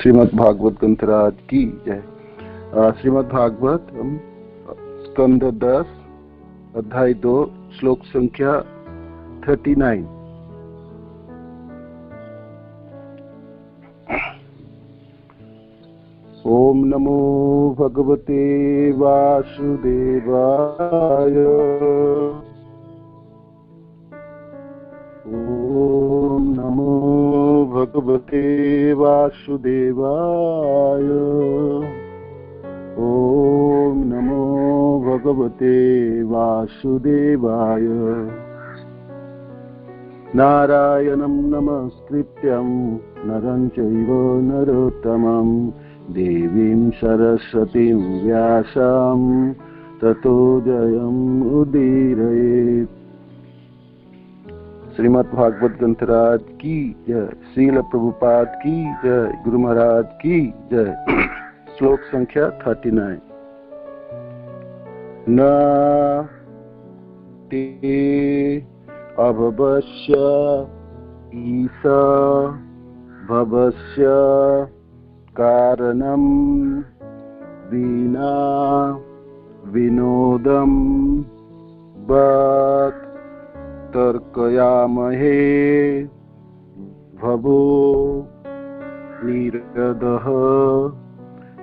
श्रीमद् भागवत ग्रंथराज की जय। श्रीमद् भागवत स्कंद 10 अध्याय 2 श्लोक संख्या 39। ओम नमो भगवते वासुदेवाय। ओम नमो भगवते वासुदेवाय। ओम नमो भगवते वासुदेवाय। नारायणं नमस्कृत्यं नरं चैव नरोत्तमं देवीं सरस्वतीं व्यासं ततो जयम् उदीरयेत्। श्रीमद् भागवत ग्रंथराज की जय। श्रील प्रभुपाद की जय। गुरु महाराज की जय। श्लोक संख्या 39। न ते अभवस्य ईश भवस्य कारणं विना विनोदं बत तर्कयामहे भवो निरदः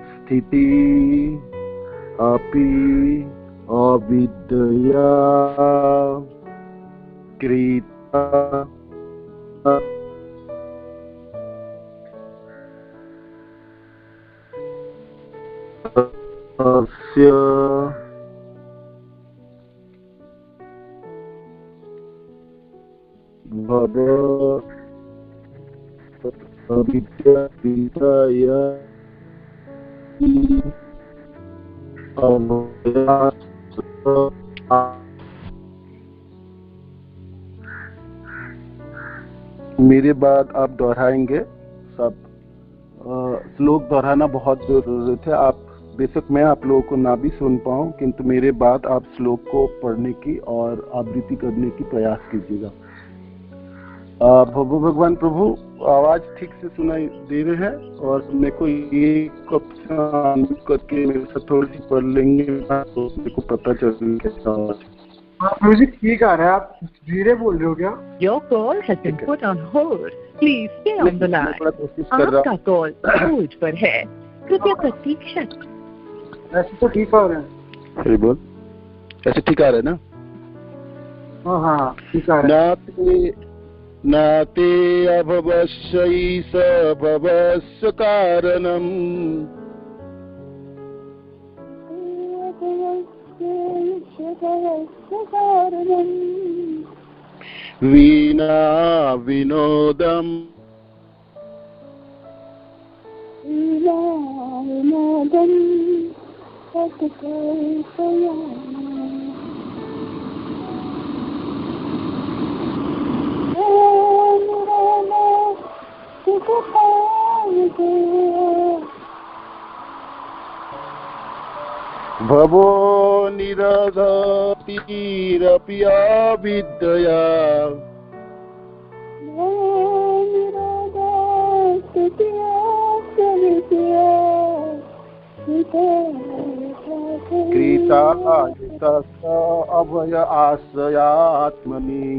स्थिति अपि अविद्यया कृता अस्य मेरे बाद आप दोहराएंगे सब। श्लोक दोहराना बहुत जरूरत है। आप बेशक मैं आप लोगों को ना भी सुन पाऊं, किंतु मेरे बाद आप श्लोक को पढ़ने की और आवृत्ति करने की प्रयास कीजिएगा। भगवान प्रभु आवाज ठीक से सुनाई दे रहे हैं और मेरे को ये करके मेरे साथ थोड़ी सी पढ़ लेंगे तो मेरे को पता चलेगा कैसा आवाज। म्यूजिक ठीक आ रहा है। आप धीरे बोल रहे हो क्या? Your call has been put on hold. Please stay on the line. आपका कॉल होल्ड पर है, कृपया प्रतीक्षा। ऐसे तो ठीक आ रहा है। अरे बोल, ऐसे ठीक आ रहा है ना? हाँ ठीक आ रहा है। नाते अभवस्य ईश भवस्य कारणम् वीणा विनोदम् भवो निरधतिरपि अविद्यया कृता अभय आश्रयात्मनि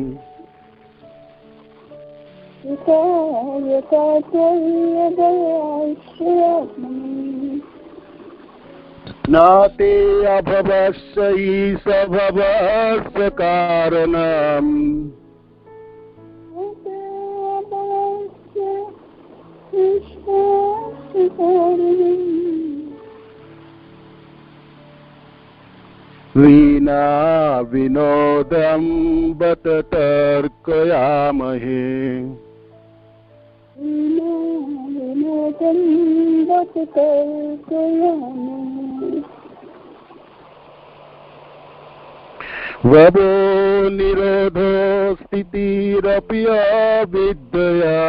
न ते अभवस्य ईश भवस्य कारणम् वीणा विनोदं बत तर्कयामहे वभो निरोधो स्थितिरपि अविद्यया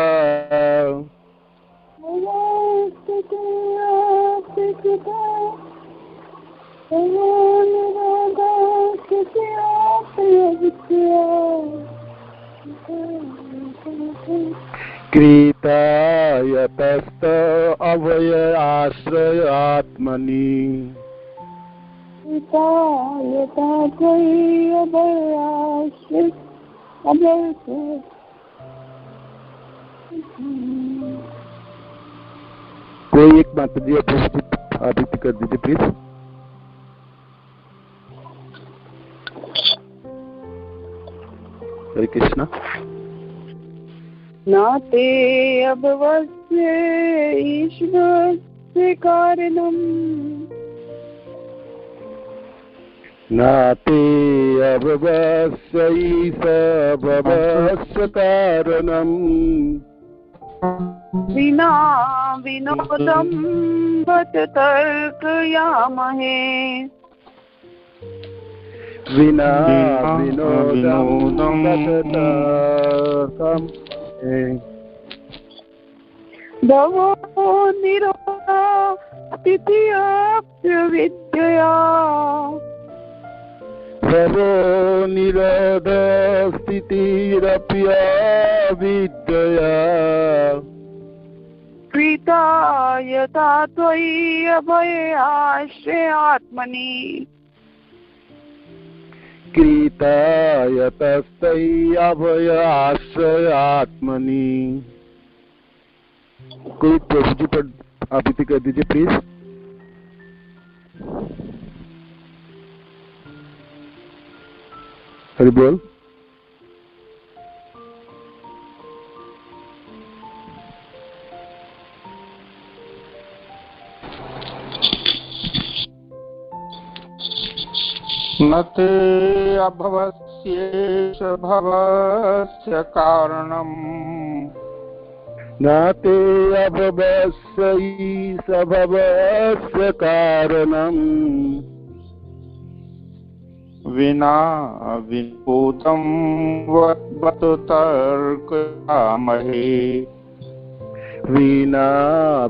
कृतायतस्त अभय आश्रय आत्मनि कोई एक माता जी आदित्य कर दीजिए प्लीज। हरे कृष्णा। नाते अभवस्य ईश्वरस्य कारणम् नाते अभवस्य ईशभवस्य कारणम् विना विनोदं बत तर्कयामहे विना विनोदं बत भवो निरोधा तिथियाप्य विद्यया भवो निरोध स्थितिरप्यविद्यया कृता यथा त्वयि अभय आश्रयात्मनि कृतायतस्तै अभय आश्रय आत्मनि। कोई प्रभु जी पर आबिति कर दीजिए प्लीज। हरि बोल। न ते अभवस्येष भवस्य कारणम् न ते अभवस्यैष भवस्य कारणम् विना विनोदं बत तर्कयामहे विना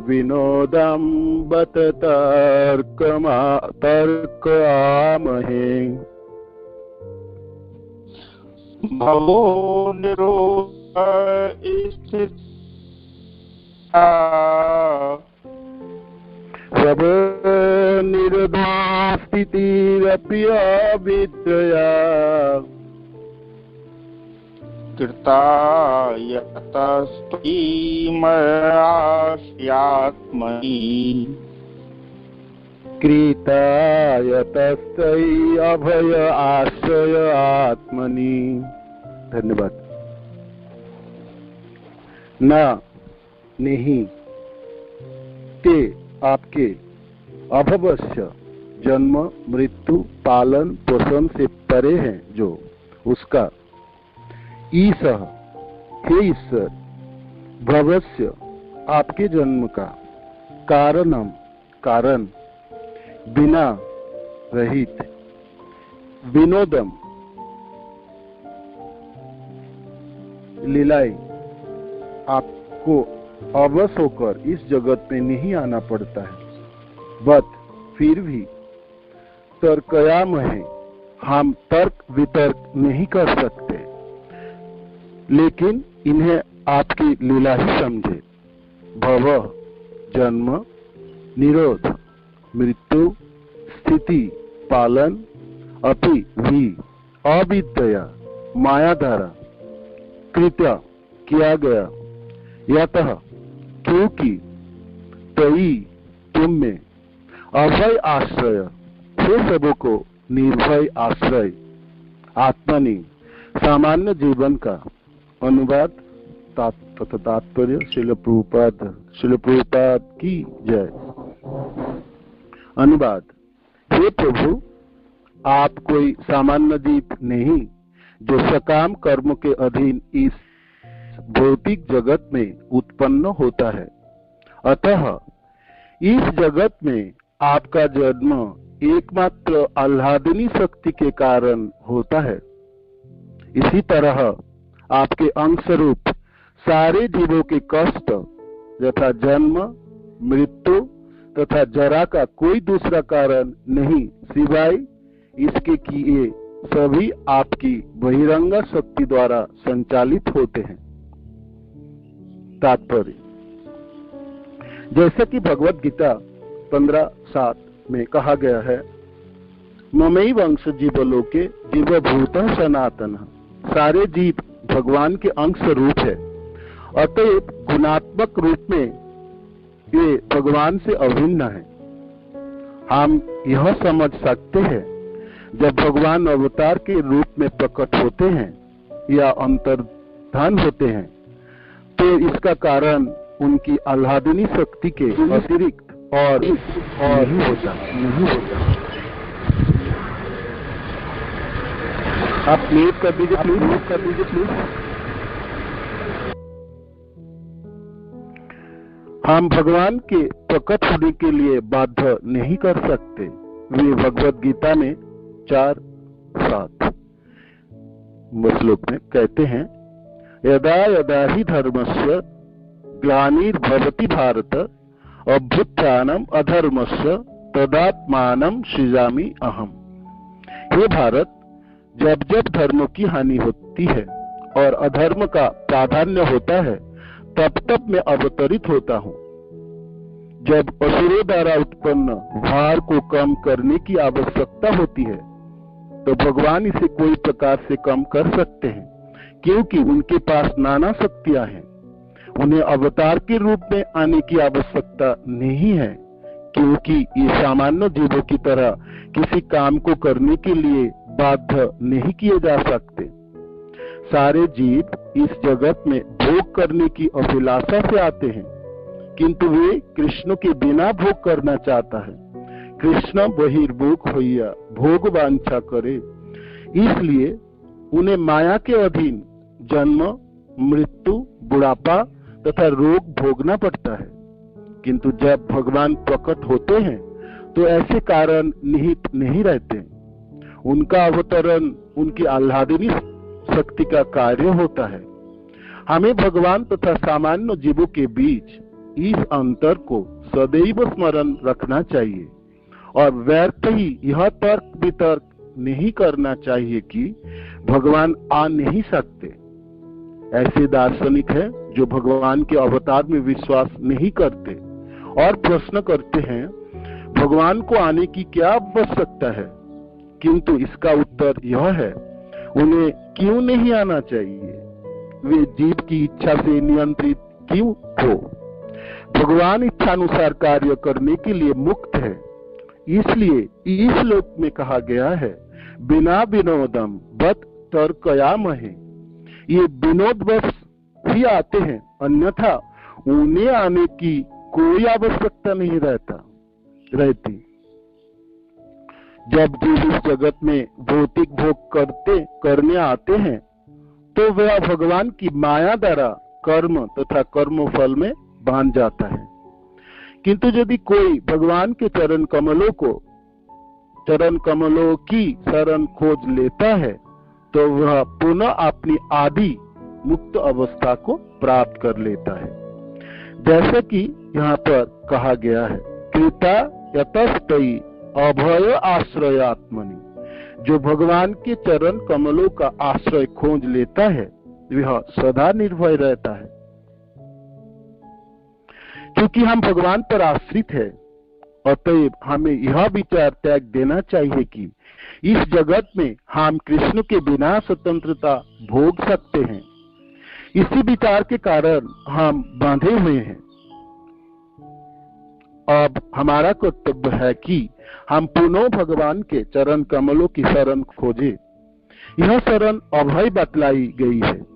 विनोदं बत तर्कयामहे भवो निरोध स्थितिः भवो निरोधा स्थितिरप्यविद्यया कृतायतस्त्वयि मयास्यात्मनि कृतायतस्तै अभय आश्रय आत्मनि। धन्यवाद। न नहीं ते आपके अभवस्य जन्म मृत्यु पालन पोषण से परे हैं जो उसका ईशः हे ईश्वर भवस्य आपके जन्म का कारणम कारण बिना रहित विनोदम लीलाएं आपको अवश होकर इस जगत में नहीं आना पड़ता है बट फिर भी तर्कयामहे हम तर्क वितर्क नहीं कर सकते लेकिन इन्हें आपकी लीला ही समझे। भव जन्म निरोध मृत्यु स्थिति पालन अपि भी अविद्या माया द्वारा कृत्य किया गया यतः क्योंकि तई तुम में अभय आश्रय हे सबों को निर्भय आश्रय आत्मनि सामान्य जीवन का अनुवाद तथा तात्पर्य श्रील प्रभुपाद की जय। अनुवाद। हे प्रभु आप कोई सामान्य जीव नहीं जो सकाम कर्म के अधीन इस भौतिक जगत में उत्पन्न होता है अतः इस जगत में आपका जन्म एकमात्र आह्लादनी शक्ति के कारण होता है। इसी तरह आपके अंश रूप सारे जीवों के कष्ट यथा जन्म मृत्यु तथा जरा का कोई दूसरा कारण नहीं सिवाय इसके कि ये सभी आपकी बहिरंग शक्ति द्वारा संचालित होते हैं। तात्पर्य, जैसा कि भगवत गीता 15:7 में कहा गया है, ममैव अंश जीवलोके जीवभूतः सनातनः। सारे जीव भगवान के अंश रूप है, अतएव गुणात्मक रूप में ये भगवान से अभिन्न है। हम यह समझ सकते हैं जब भगवान अवतार के रूप में प्रकट होते हैं या अंतर्धान होते हैं, तो इसका कारण उनकी आह्लादनी शक्ति के अतिरिक्त और नहीं होता। आप म्यूट कर दीजिए प्लीज। हम भगवान के प्रकट होने के लिए बाध्य नहीं कर सकते। वे भगवत गीता में 4:7 श्लोक में कहते हैं, यदा यदा ही धर्मस्य ग्लानिर्भवति भारत अभ्युत्थानम अधर्मस्य तदात्मानं सृजामि अहम। हे भारत, जब जब धर्म की हानि होती है और अधर्म का प्राधान्य होता है, तब तब मैं अवतरित होता हूँ। जब असुरों द्वारा उत्पन्न भार को कम करने की आवश्यकता होती है, तो भगवान इसे कोई प्रकार से कम कर सकते हैं, क्योंकि उनके पास नाना शक्तियां हैं। उन्हें अवतार के रूप में आने की आवश्यकता नहीं है, क्योंकि ये सामान्य जीवों की तरह किसी काम को करने के लिए बाध्य नहीं किए जा सकते। सारे जीव इस जगत में भोग करने की अभिलाषा से आते हैं, किंतु वे कृष्ण के बिना भोग करना चाहता है। कृष्ण बहिर्भोग होइया भोग वांछा करे, इसलिए उन्हें माया के अधीन जन्म, मृत्यु, बुढ़ापा तथा रोग भोगना पड़ता है। किंतु जब भगवान प्रकट होते हैं तो ऐसे कारण निहित नहीं रहते। उनका अवतरण उनकी आह्लादनी शक्ति का कार्य होता है। हमें भगवान तथा सामान्य जीवों के बीच इस अंतर को सदैव स्मरण रखना चाहिए और व्यर्थ ही यह तर्क वितर्क नहीं करना चाहिए कि भगवान आ नहीं सकते। ऐसे दार्शनिक हैं जो भगवान के अवतार में विश्वास नहीं करते और प्रश्न करते हैं, भगवान को आने की क्या आवश्यकता है? किंतु इसका उत्तर यह है, उन्हें क्यों नहीं आना चाहिए? वे जीव की इच्छा से नियंत्रित क्यों हो? भगवान इच्छानुसार कार्य करने के लिए मुक्त है। इसलिए इस श्लोक में कहा गया है, बिना विनोदम बत तर्कयामहे। ये विनोद बस ही आते हैं, अन्यथा उन्हें आने की कोई आवश्यकता नहीं रहती। जब जीव इस जगत में भौतिक भोग करने आते हैं, तो वह भगवान की माया द्वारा कर्म तथा कर्म फल में बांध जाता है। किंतु यदि कोई भगवान के चरण कमलों की शरण खोज लेता है, तो वह पुनः अपनी आदि मुक्त अवस्था को प्राप्त कर लेता है। जैसा कि यहाँ पर कहा गया है, कृता यतस्तयि अभय आश्रयात्मनि। जो भगवान के चरण कमलों का आश्रय खोज लेता है, वह सदा निर्भय रहता है। क्योंकि हम भगवान पर आश्रित है, अतएव हमें यह विचार त्याग देना चाहिए कि इस जगत में हम कृष्ण के बिना स्वतंत्रता भोग सकते हैं। इसी विचार के कारण हम बांधे हुए हैं। अब हमारा कर्तव्य है कि हम पुनः भगवान के चरण कमलों की शरण खोजें। यह शरण अभय बतलाई गई है,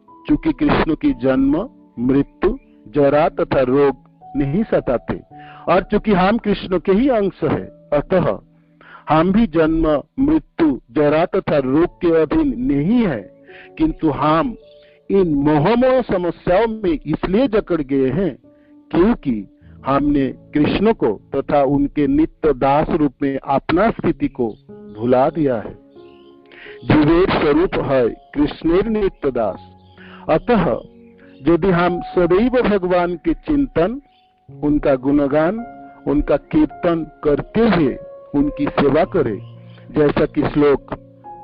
क्योंकि कृष्ण की जन्म, मृत्यु, जरा तथा रोग नहीं सताते, और चूंकि हम कृष्ण के ही अंश है, अतः हम भी जन्म, मृत्यु, जरा तथा रोग के अधीन नहीं है। किंतु हम इन मोहमोह समस्याओं में इसलिए जकड़ गए हैं, क्योंकि हमने कृष्ण को तथा उनके नित्य दास रूप में अपना स्थिति को भुला दिया है। जीवेर स्वरूप है कृष्णेर नित्य दास। अतः यदि हम सदैव भगवान के चिंतन, उनका गुणगान, उनका कीर्तन करते हुए उनकी सेवा करें, जैसा कि श्लोक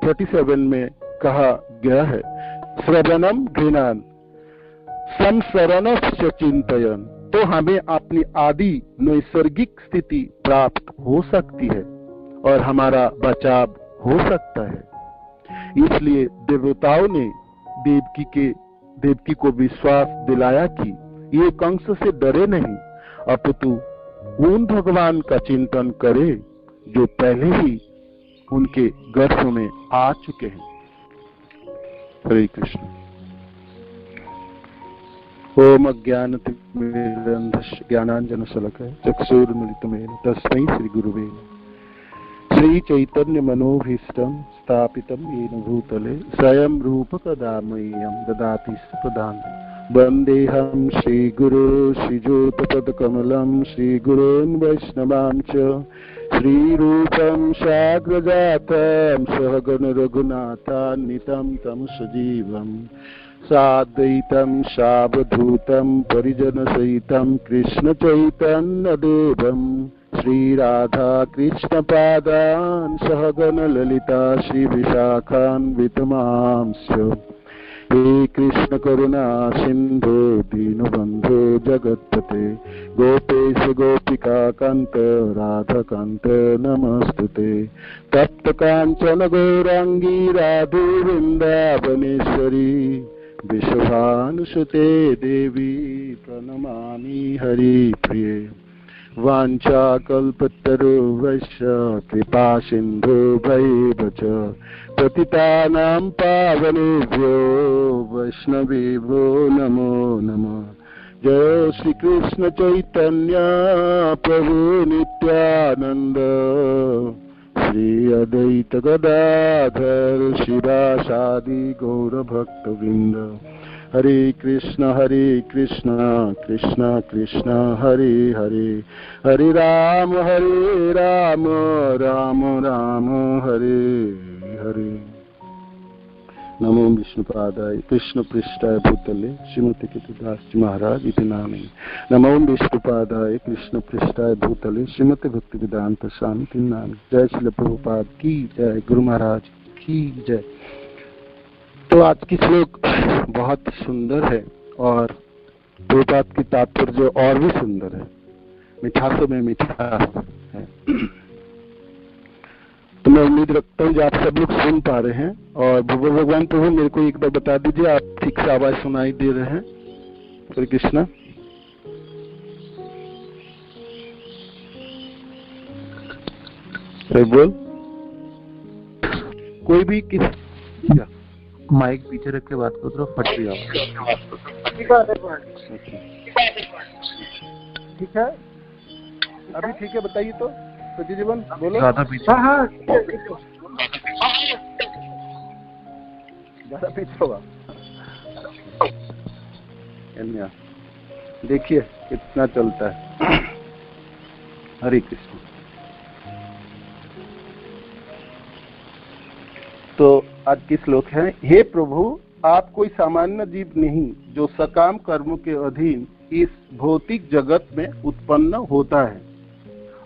37 में कहा गया है, श्रवणम घृणान संसरणस्य चिंतयन, तो हमें अपनी आदि नैसर्गिक स्थिति प्राप्त हो सकती है और हमारा बचाव हो सकता है। इसलिए देवताओं ने देवकी को विश्वास दिलाया कि ये कंस से डरे नहीं, अपितु उन भगवान का चिंतन करे जो पहले ही उनके गर्भ में आ चुके हैं। हरे कृष्ण। ओम ज्ञानांजनशलाकया चक्षुरुन्मीलितं तस्मै श्री गुरुवे नमः। श्री चैतन्य मनोभीष्टं स्थापितं येन भूतले स्वयं रूप कदा मह्यं ददाति प्रदान। वन्देऽहं श्रीगुरो श्रीज्योतिपदकमलं श्रीगुरून् वैष्णवांश्च श्रीरूपं साग्रजातं सहगण रघुनाथान्वितं तं सजीवम् साद्वैतं सावधूतं परिजनसहितं कृष्ण चैतन्यदेवं श्रीराधा कृष्णपादान् सहगण ललिता श्रीविशाखान्वितमांश्च। हे कृष्ण करुणा सिंधु दीनबंधु जगत्पते गोपेश गोपिका कांत राधा कांत नमस्तुते। तप्त कांचन गौरांगी राधे वृंदावनेश्वरी विश्वभानुसुते देवी प्रणमामि हरिप्रिये। वाञ्छाकल्पतरुभ्यश्च कृपा सिन्धुभ्यैव च पतितानां पावनेभ्यो वैष्णवेभ्यो नमो नमः। जय श्री कृष्ण चैतन्य प्रभु नित्यानंद श्री अद्वैत गदाधर शिवासादि गौर भक्तवृंद। हरे कृष्ण कृष्ण कृष्ण हरे हरे, हरे राम राम राम हरे हरे। नमो विष्णुपादाय कृष्ण पृष्ठाय भूतले श्रीमती कीर्तिदास जी महाराज इति नामे। नमो विष्णुपादाय कृष्ण पृष्ठाय भूतले श्रीमती भक्ति वेदांत स्वामी नामे। जय श्री प्रभुपाद की जय, गुरु महाराज की जय। तो आज की श्लोक बहुत सुंदर है और प्रभुपाद की तात्पर्य और भी सुंदर है, मिठासों में मिठास है। तो मैं उम्मीद रखता हूँ कि आप सब लोग सुन पा रहे हैं। और भगवान प्रभु मेरे को एक बार बता दीजिए, आप ठीक से आवाज सुनाई दे रहे हैं? हरे कृष्णा। बोल कोई भी किस माइक पीछे रख के बात करो, फट रही आवाज। ठीक है, अभी ठीक है, बताइए तो सती जीवन बोलो। ज्यादा पीछे, हाँ ज्यादा पीछे होगा। देखिए कितना चलता है। हरे कृष्ण। तो आज की श्लोक है, हे प्रभु आप कोई सामान्य जीव नहीं जो सकाम कर्मों के अधीन इस भौतिक जगत में उत्पन्न होता है।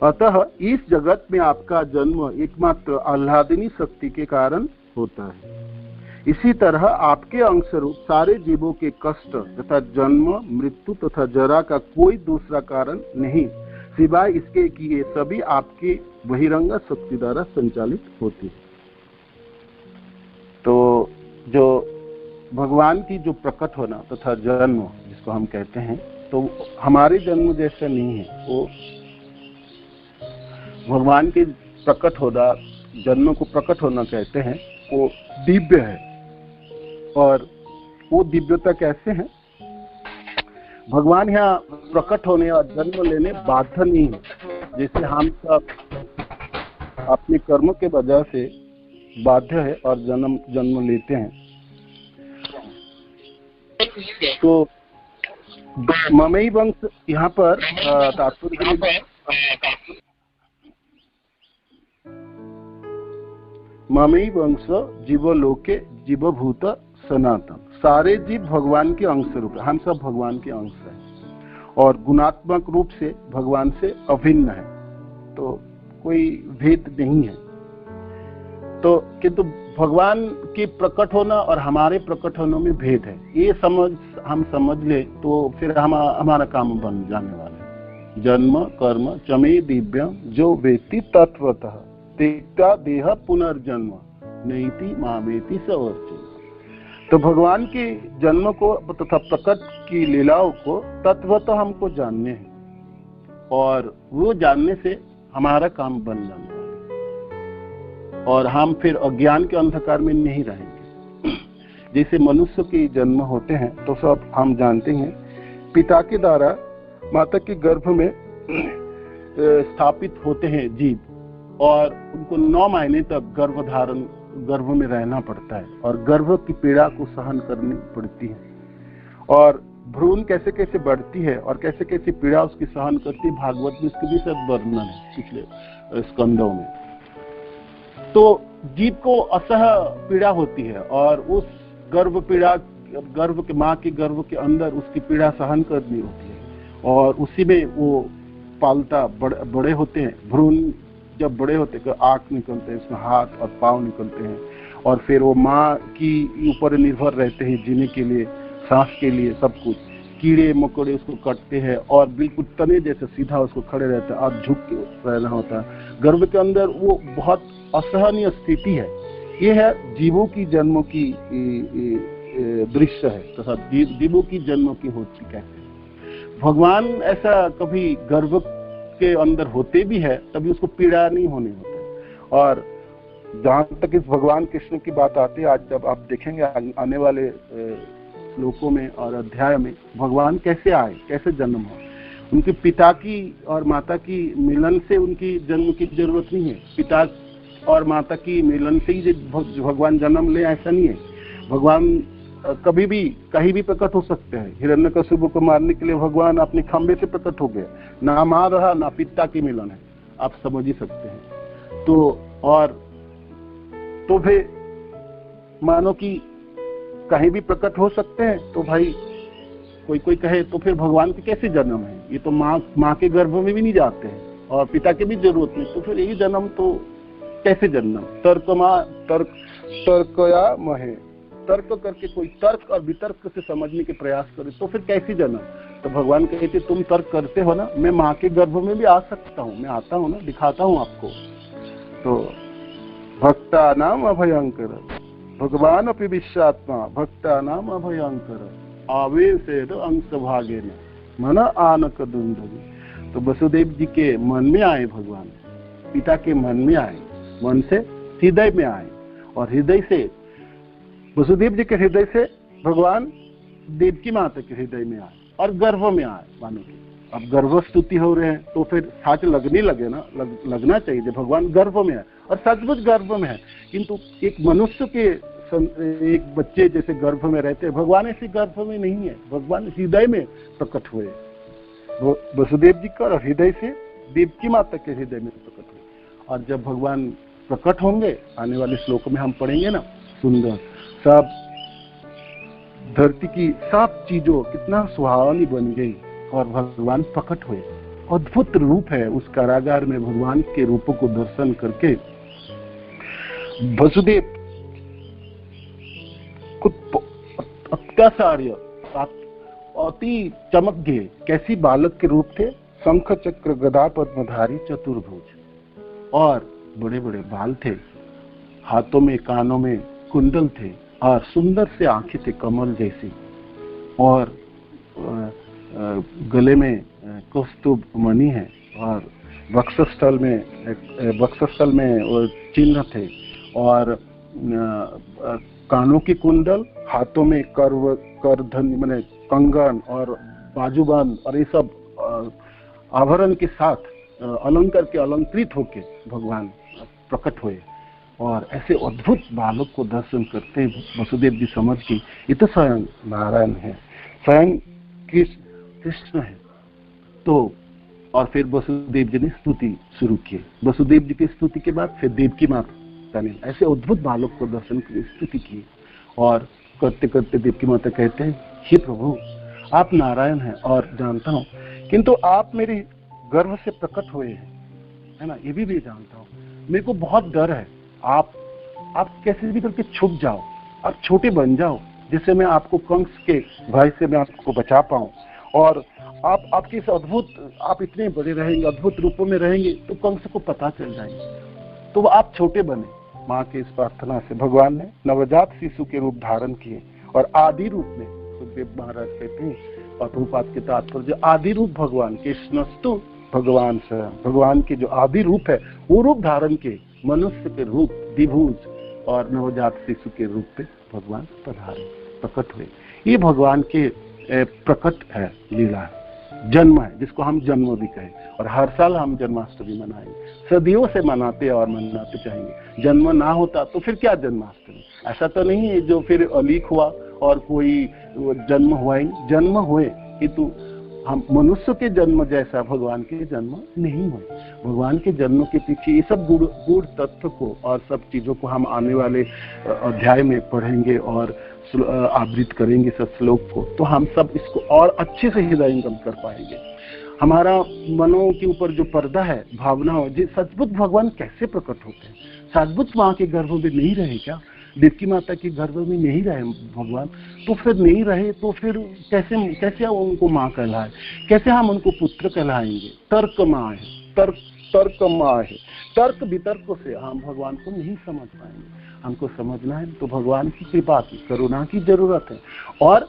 अतः इस जगत में आपका जन्म एकमात्र आह्लादिनी शक्ति के कारण होता है। इसी तरह आपके अंश रूप सारे जीवों के कष्ट तथा जन्म मृत्यु तथा जरा का कोई दूसरा कारण नहीं, सिवाय इसके कि ये सभी आपके बहिरंग शक्ति द्वारा संचालित होती है। तो जो भगवान की जो प्रकट होना तथा जन्म जिसको हम कहते हैं, तो हमारे जन्म जैसा नहीं है। वो भगवान के प्रकट होना, जन्म को प्रकट होना कहते हैं, वो दिव्य है। और वो दिव्यता कैसे है? भगवान यहाँ प्रकट होने और जन्म लेने बाध्य नहीं है, जैसे हम सब अपने कर्म के वजह से बाध्य है और जन्म लेते हैं। तो ममई वंश यहाँ पर तात्पर्य, ममई वंश जीवलोके जीवभूत सनातन, सारे जीव भगवान के अंश रूप है, हम सब भगवान के अंश हैं और गुणात्मक रूप से भगवान से अभिन्न है, तो कोई भेद नहीं है। तो किंतु भगवान के प्रकट होना और हमारे प्रकट होने में भेद है। ये हम समझ ले तो फिर हमारा काम बन जाने वाला है। जन्म कर्म चमे दिव्यम जो व्यक्ति तत्वतः त्यक्त्वा देह पुनर्जन्म नैति मामेति स अर्जुन। तो भगवान के जन्म को तथा प्रकट की लीलाओं को तत्वतः हमको जानने हैं और वो जानने से हमारा काम बन जाना है और हम फिर अज्ञान के अंधकार में नहीं रहेंगे। जैसे मनुष्य के जन्म होते हैं तो सब हम जानते हैं, पिता के द्वारा माता के गर्भ में स्थापित होते हैं जीव और उनको 9 महीने तक गर्भ में रहना पड़ता है और गर्भ की पीड़ा को सहन करनी पड़ती है और भ्रूण कैसे कैसे बढ़ती है और कैसे कैसे पीड़ा उसकी सहन करती है, भागवत में इसके भी सब वर्णन है पिछले स्कंदों में। तो जीव को असह पीड़ा होती है और उस माँ के गर्भ के अंदर उसकी पीड़ा सहन करनी होती है और उसी में वो पालता बड़े होते हैं। भ्रूण जब बड़े होते हैं आँख निकलते हैं, उसमें हाथ और पाँव निकलते हैं और फिर वो माँ की ऊपर निर्भर रहते हैं जीने के लिए, सांस के लिए, सब कुछ। कीड़े मकोड़े उसको काटते हैं और बिल्कुल तने जैसे सीधा उसको खड़े रहता है और झुक के रहना होता है। गर्भ के अंदर वो बहुत असहनीय स्थिति है। ये है जीवों की जन्मों की दृश्य है तथा जीवों की जन्मों की होती कैसे। भगवान ऐसा कभी गर्भ के अंदर होते भी है तभी उसको पीड़ा नहीं होने होता। और जहां तक इस भगवान कृष्ण की बात आती है, आज जब आप देखेंगे आने वाले श्लोकों में और अध्याय में भगवान कैसे आए, कैसे जन्म हो। उनके पिता की और माता की मिलन से उनकी जन्म की जरूरत नहीं है। पिता और माता की मिलन से ही भगवान जन्म ले ऐसा नहीं है। भगवान कभी भी कहीं भी प्रकट हो सकते हैं। हिरण्यकशिपु को मारने के लिए भगवान अपने खंबे से प्रकट हो गए, ना माँ रहा ना पिता की मिलन है, आप समझ ही सकते हैं। तो फिर मानो कि कहीं भी प्रकट हो सकते हैं, तो भाई कोई कहे तो फिर भगवान के कैसे जन्म है। ये तो माँ के गर्भ में भी नहीं जाते हैं और पिता की भी जरूरत नहीं, तो फिर यही जन्म तो कैसे जन्म। तर्कया महे, तर्क करके कोई तर्क और वितर्क से समझने के प्रयास करे तो फिर कैसी जन्म। तो भगवान कहते तुम तर्क करते हो ना, मैं माँ के गर्भ में भी आ सकता हूँ, मैं आता हूँ ना, दिखाता हूँ आपको। तो भक्ता नाम अभयंकर, भगवान अपि विश्वात्मा भक्ता नाम अभयंकर आवेशेद अंश भागे न मन आनक दुंदुभि। तो वसुदेव जी के मन में आए भगवान, पिता के मन में आए, मन से हृदय में आए और हृदय से वसुदेव जी के हृदय से भगवान देवकी माता के हृदय में आए और गर्भ में आए। मानो कि अब गर्भ स्तुति हो रहे हैं तो फिर साच लगने लगे ना, लगना चाहिए भगवान गर्भ में है और सचमुच गर्भ में है। किंतु एक मनुष्य के एक बच्चे जैसे गर्भ में रहते हैं, भगवान ऐसे गर्भ में नहीं है, भगवान हृदय में प्रकट हुए। वसुदेव जी का हृदय से देवकी माता के हृदय में प्रकट हुए। और जब भगवान प्रकट होंगे, आने वाले श्लोक में हम पढ़ेंगे ना, सुंदर सब धरती की सब चीजों कितना सुहावनी बन गई और भगवान प्रकट हुए। अद्भुत रूप है उस कारागार में। भगवान के रूपों को दर्शन करके वसुदेव अत्याचार्य अति चमक गए। कैसी बालक के रूप थे, शंख चक्र गदा पद्मधारी चतुर्भुज और बड़े बड़े बाल थे, हाथों में कानों में कुंडल थे और सुंदर से आंखें थे कमल जैसी और गले में कौस्तुभ मणि है और वक्षस्थल में चिन्ह थे और कानों की कुंडल, हाथों में करधन माने कंगन और बाजूबंद और ये सब आभरण के साथ अलंकार के अलंकृत होके भगवान प्रकट हुए। और ऐसे अद्भुत बालक को दर्शन करते वसुदेव जी समझ की ये तो स्वयं नारायण है, स्वयं कृष्ण है। तो और फिर वसुदेव जी ने स्तुति शुरू की। वसुदेव जी की स्तुति के बाद फिर देवकी माता ने ऐसे अद्भुत बालक को दर्शन की स्तुति की और करते करते देवकी माता कहते हैं, हे प्रभु आप नारायण हैं और जानता हूँ, किंतु आप मेरे गर्भ से प्रकट हुए हैं, है ना, ये भी जानता हूँ। मेरे को बहुत डर है, आप कैसे भी करके छुप जाओ, आप छोटे बन जाओ, जिससे मैं आपको कंस के भय से मैं आपको बचा पाऊं। और आपके इस अद्भुत, आप इतने बड़े रहेंगे, अद्भुत रूपों में रहेंगे, तो कंस को पता चल जाएंगे। तो आप छोटे बने। माँ के इस प्रार्थना से भगवान ने नवजात शिशु के रूप धारण किए और आदि रूप में, सुखदेव महाराज कहते हैं और प्रभुपाद के तात्पर्य, आदि रूप भगवान के स्नस्तु भगवान से, भगवान के जो आदि रूप है वो रूप धारण के मनुष्य के रूप द्विभुज और नवजात शिशु के रूप पे भगवान पधारे, प्रकट हुए। ये भगवान के प्रकट है, लीला है, जन्म है, जिसको हम जन्म भी कहें। और हर साल हम जन्माष्टमी मनाएंगे, सदियों से मनाते और मनाते चाहेंगे। जन्म ना होता तो फिर क्या जन्माष्टमी? ऐसा तो नहीं है जो फिर अलीक हुआ और कोई जन्म हुआ ही। जन्म हुए किंतु हम मनुष्य के जन्म जैसा भगवान के जन्म नहीं हुए। भगवान के जन्म के पीछे ये सब गुड़ तत्व को और सब चीजों को हम आने वाले अध्याय में पढ़ेंगे और आवृत करेंगे सब श्लोक को, तो हम सब इसको और अच्छे से हृदयंगम कर पाएंगे। हमारा मनों के ऊपर जो पर्दा है, भावनाओं, जो सचमुच भगवान कैसे प्रकट होते हैं? सचमुच माँ के गर्भ में नहीं रहे क्या? देवकी माता के गर्भ में नहीं रहे भगवान? तो फिर नहीं रहे तो फिर कैसे हम उनको माँ कहलाए? कैसे हम उनको पुत्र कहलाएंगे? तर्क माँ है, तर्क माँ है। तर्क वितर्क से हम भगवान को नहीं समझ पाएंगे। हमको समझना है तो भगवान की कृपा की, करुणा की जरूरत है। और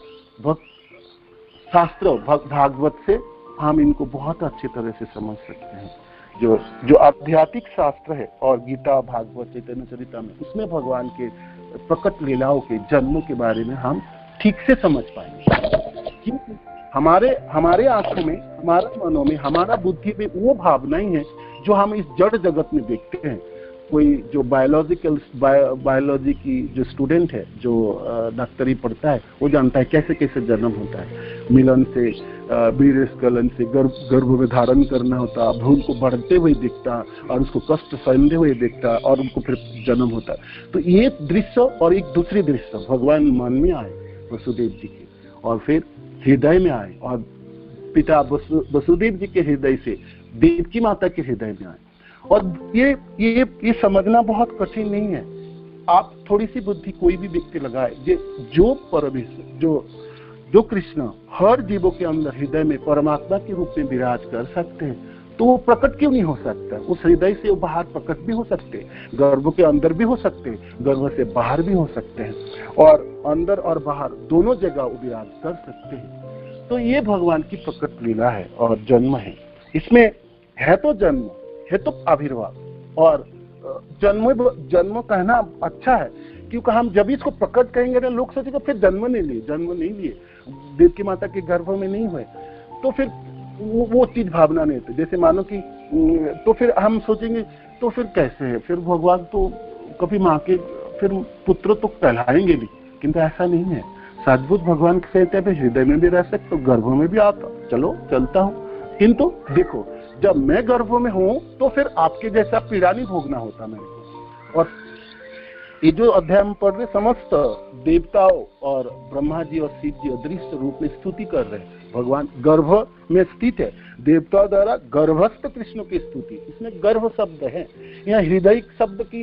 शास्त्र भागवत से हम इनको बहुत अच्छी तरह से समझ सकते हैं। जो आध्यात्मिक शास्त्र है और गीता, भागवत, चैतन्य चरिता में, उसमें भगवान के प्रकट लीलाओं के जन्मों के बारे में हम ठीक से समझ पाएंगे। क्योंकि हमारे आंखों में, हमारे मनों में, हमारा बुद्धि में वो भावनाएं हैं जो हम इस जड़ जगत में देखते हैं। कोई जो बायोलॉजी की जो स्टूडेंट है, जो डॉक्टरी पढ़ता है, वो जानता है कैसे कैसे जन्म होता है। मिलन से, वीर्य स्खलन से, गर्भ में धारण करना होता, भ्रूण को बढ़ते हुए दिखता और उसको कष्ट सहते हुए देखता और उनको फिर जन्म होता। तो ये दृश्य और एक दूसरी दृश्य भगवान मन में आए वसुदेव जी के, और फिर हृदय में आए, और पिता वसुदेव जी के हृदय से देवकी माता के हृदय में आए। और ये समझना बहुत कठिन नहीं है। आप थोड़ी सी बुद्धि कोई भी व्यक्ति लगाए, जो परमेश्वर, जो कृष्ण हर जीवों के अंदर हृदय में परमात्मा के रूप में विराज कर सकते हैं, तो वो प्रकट क्यों नहीं हो सकता? उस हृदय से वो बाहर प्रकट भी हो सकते हैं, गर्भ के अंदर भी हो सकते हैं, गर्भ से बाहर भी हो सकते हैं, और अंदर और बाहर दोनों जगह वो विराज कर सकते हैं। तो ये भगवान की प्रकट लीला है और जन्म है। इसमें है तो जन्म, है तो आविर्भाव, और जन्म कहना अच्छा है, क्योंकि हम जब इसको प्रकट कहेंगे ना, लोग सोचेंगे फिर जन्म नहीं लिए, देवकी माता के गर्भ में नहीं हुए, तो फिर वो चीज भावना नहीं होती। जैसे मानो कि तो फिर हम सोचेंगे तो फिर कैसे है, फिर भगवान तो कभी माँ के फिर पुत्र तो कहलाएंगे भी, किंतु ऐसा नहीं है। सद्भुत भगवान कहते हैं हृदय में भी रह सकते, तो गर्भ में भी आता, चलो चलता हूँ। किंतु देखो, जब मैं गर्भ में हूँ तो फिर आपके जैसा पीड़ा नहीं भोगना होता मेरे को। और ये जो अध्याय में पढ़ रहे, समस्त देवताओं और ब्रह्मा जी और शिव जी अदृश्य रूप में स्तुति कर रहे हैं। भगवान गर्भ में स्थित है, देवताओं द्वारा गर्भस्थ कृष्ण की स्तुति। इसमें गर्भ शब्द है, यहाँ हृदय शब्द की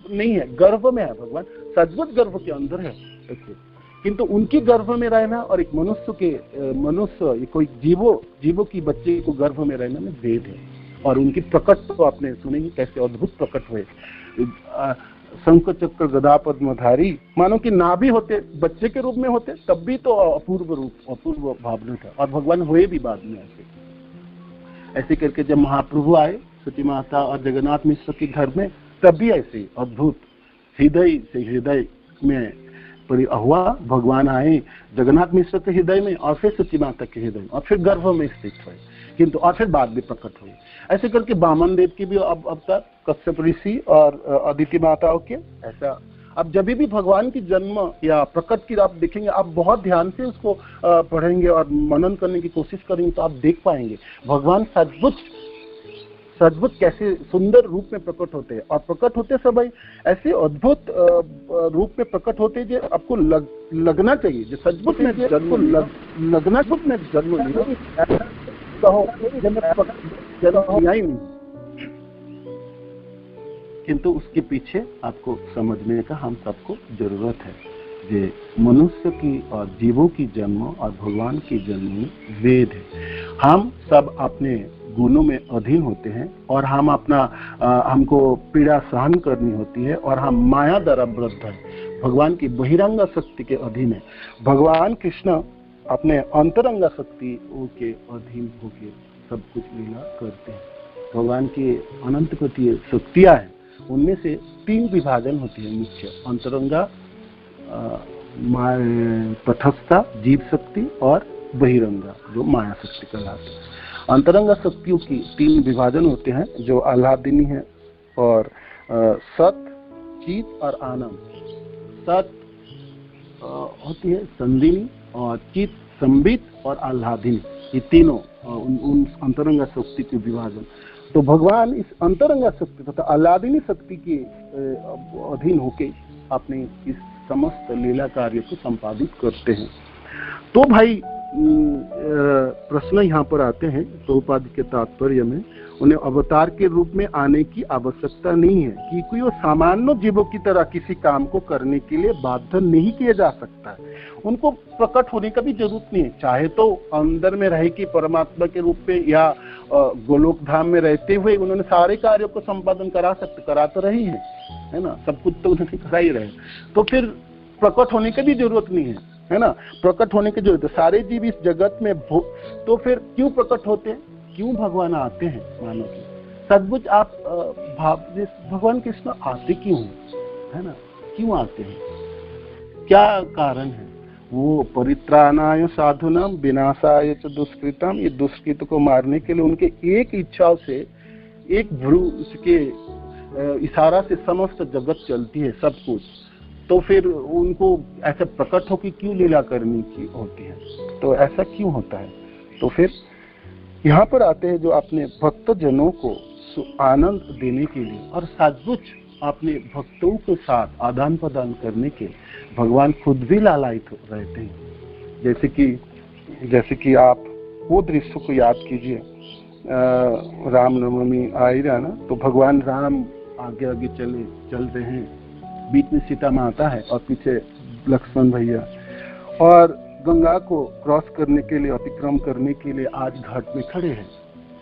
नहीं है, गर्भ में है भगवान, सद्भुत गर्भ के अंदर है। किंतु उनकी गर्भ में रहना और एक मनुष्य कोई जीवों की बच्चे को गर्भ में रहना में भेद है। और उनकी प्रकट तो आपने सुनेंगे कैसे अद्भुत प्रकट हुए। शंख चक्र गदा पद्मधारी, मानो कि ना भी होते, बच्चे के रूप में होते, तब भी तो अपूर्व भावना था। और भगवान हुए भी बाद में ऐसे करके जब महाप्रभु आए सती माता और जगन्नाथ मिश्र के घर में, तब भी ऐसे अद्भुत हृदय से हृदय में हुआ। भगवान आए जगन्नाथ मिश्र के हृदय में, और फिर सती माता के हृदय में, और फिर गर्भ में स्थित हुए, किंतु और फिर बाद में प्रकट हुए। ऐसे करके वामन देव की भी अब तक, कश्यप ऋषि और अदिति माताओं के ऐसा। अब जब भी भगवान की जन्म या प्रकट की आप देखेंगे, आप बहुत ध्यान से उसको पढ़ेंगे और मनन करने की कोशिश करेंगे, तो आप देख पाएंगे भगवान सद्भुत कैसे सुंदर रूप में प्रकट होते हैं। और प्रकट होते समय ऐसे अद्भुत रूप में प्रकट होते हैं जो आपको लगना चाहिए, जो सद्भुत में लगना खुद में जन्म लिया कहो, जन्म नहीं। किंतु उसके पीछे आपको समझने का हम सबको जरूरत है। जे मनुष्य की और जीवों की जन्म और भगवान की जन्म वेद है। हम सब अपने गुणों में अधीन होते हैं और हम हमको पीड़ा सहन करनी होती है और हम माया द्वारा बद्ध है, भगवान की बहिरंग शक्ति के अधीन है। भगवान कृष्ण अपने अंतरंग शक्ति के अधीन होकर सब कुछ लीला करते हैं। भगवान की अनंत कोटि शक्तियां हैं, उनमें से 3 विभाजन होती है मुख्य: अंतरंगा, तटस्था जीव शक्ति और बहिरंगा जो माया शक्ति कहलाती है। अंतरंगा शक्तियों की 3 विभाजन होते हैं जो आह्लादिनी है और सत, चित और आनंद। सत होती है संदिनी और चित संबित और आह्लादिनी, ये तीनों उन अंतरंगा शक्ति के विभाजन। तो भगवान इस अंतरंगा शक्ति तथा आह्लादिनी शक्ति के अधीन होके अपने इस समस्त लीला कार्य को संपादित करते हैं। तो भाई प्रश्न यहाँ पर आते हैं प्रभुपाद के तात्पर्य में, उन्हें अवतार के रूप में आने की आवश्यकता नहीं है क्योंकि वो सामान्य जीवों की तरह किसी काम को करने के लिए बाध्य नहीं किया जा सकता है। उनको प्रकट होने का भी जरूरत नहीं है, चाहे तो अंदर में रहे कि परमात्मा के रूप में या गोलोक धाम में रहते हुए उन्होंने सारे कार्यों को संपादन करा तो रही है ना, सब कुछ तो उन्होंने करा ही रहे। तो फिर प्रकट होने की भी जरूरत नहीं है ना, प्रकट होने की जरूरत है। सारे जीव इस जगत में तो फिर क्यों प्रकट होते हैं, क्यों भगवान आते हैं? मानो कि सचमुच आप भगवान कृष्ण आते क्यों है ना, क्यों आते हैं, क्या कारण है? वो परित्राणाय साधुनाम विनाशाय च दुष्कृतम, ये दुष्कृत को मारने के लिए उनके एक इच्छा से, एक भ्रूण के इशारा से समस्त जगत चलती है, सब कुछ। तो फिर उनको ऐसे प्रकट होकर क्यों लीला करनी की होती है? तो ऐसा क्यों होता है? तो फिर यहाँ पर आते हैं जो अपने भक्त जनों को आनंद देने के लिए और सचमुच अपने भक्तों के साथ आदान प्रदान करने के भगवान खुद भी लालायित रहते हैं। जैसे कि आप वो दृश्य को याद कीजिए, रामनवमी आ ही रहा ना, तो भगवान राम आगे आगे चल रहे हैं, बीच में सीता माता है और पीछे लक्ष्मण भैया, और गंगा को क्रॉस करने के लिए, अतिक्रम करने के लिए आज घाट में खड़े हैं,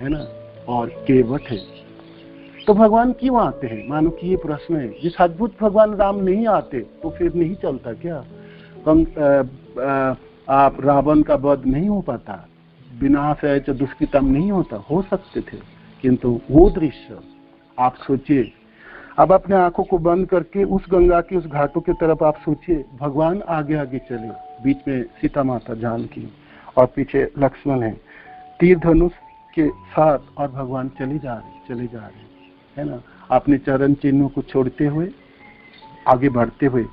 है ना, और केवट है। तो भगवान क्यों आते हैं? मानो कि ये प्रश्न है। जिस अद्भुत भगवान राम नहीं आते तो फिर नहीं चलता क्या? आप रावण का वध नहीं हो पाता, विनाशाय च दुष्कृतम नहीं होता, हो सकते थे, किंतु वो दृश्य आप सोचिए। अब अपने आंखों को बंद करके उस गंगा के उस घाटों की तरफ आप सोचिए, भगवान आगे आगे चले, बीच में सीता माता जानकी और पीछे लक्ष्मण है तीर धनुष के साथ, और भगवान चले जा रहे है ना, अपने चरण चिन्हों को छोड़ते हुए आगे बढ़ते हुए।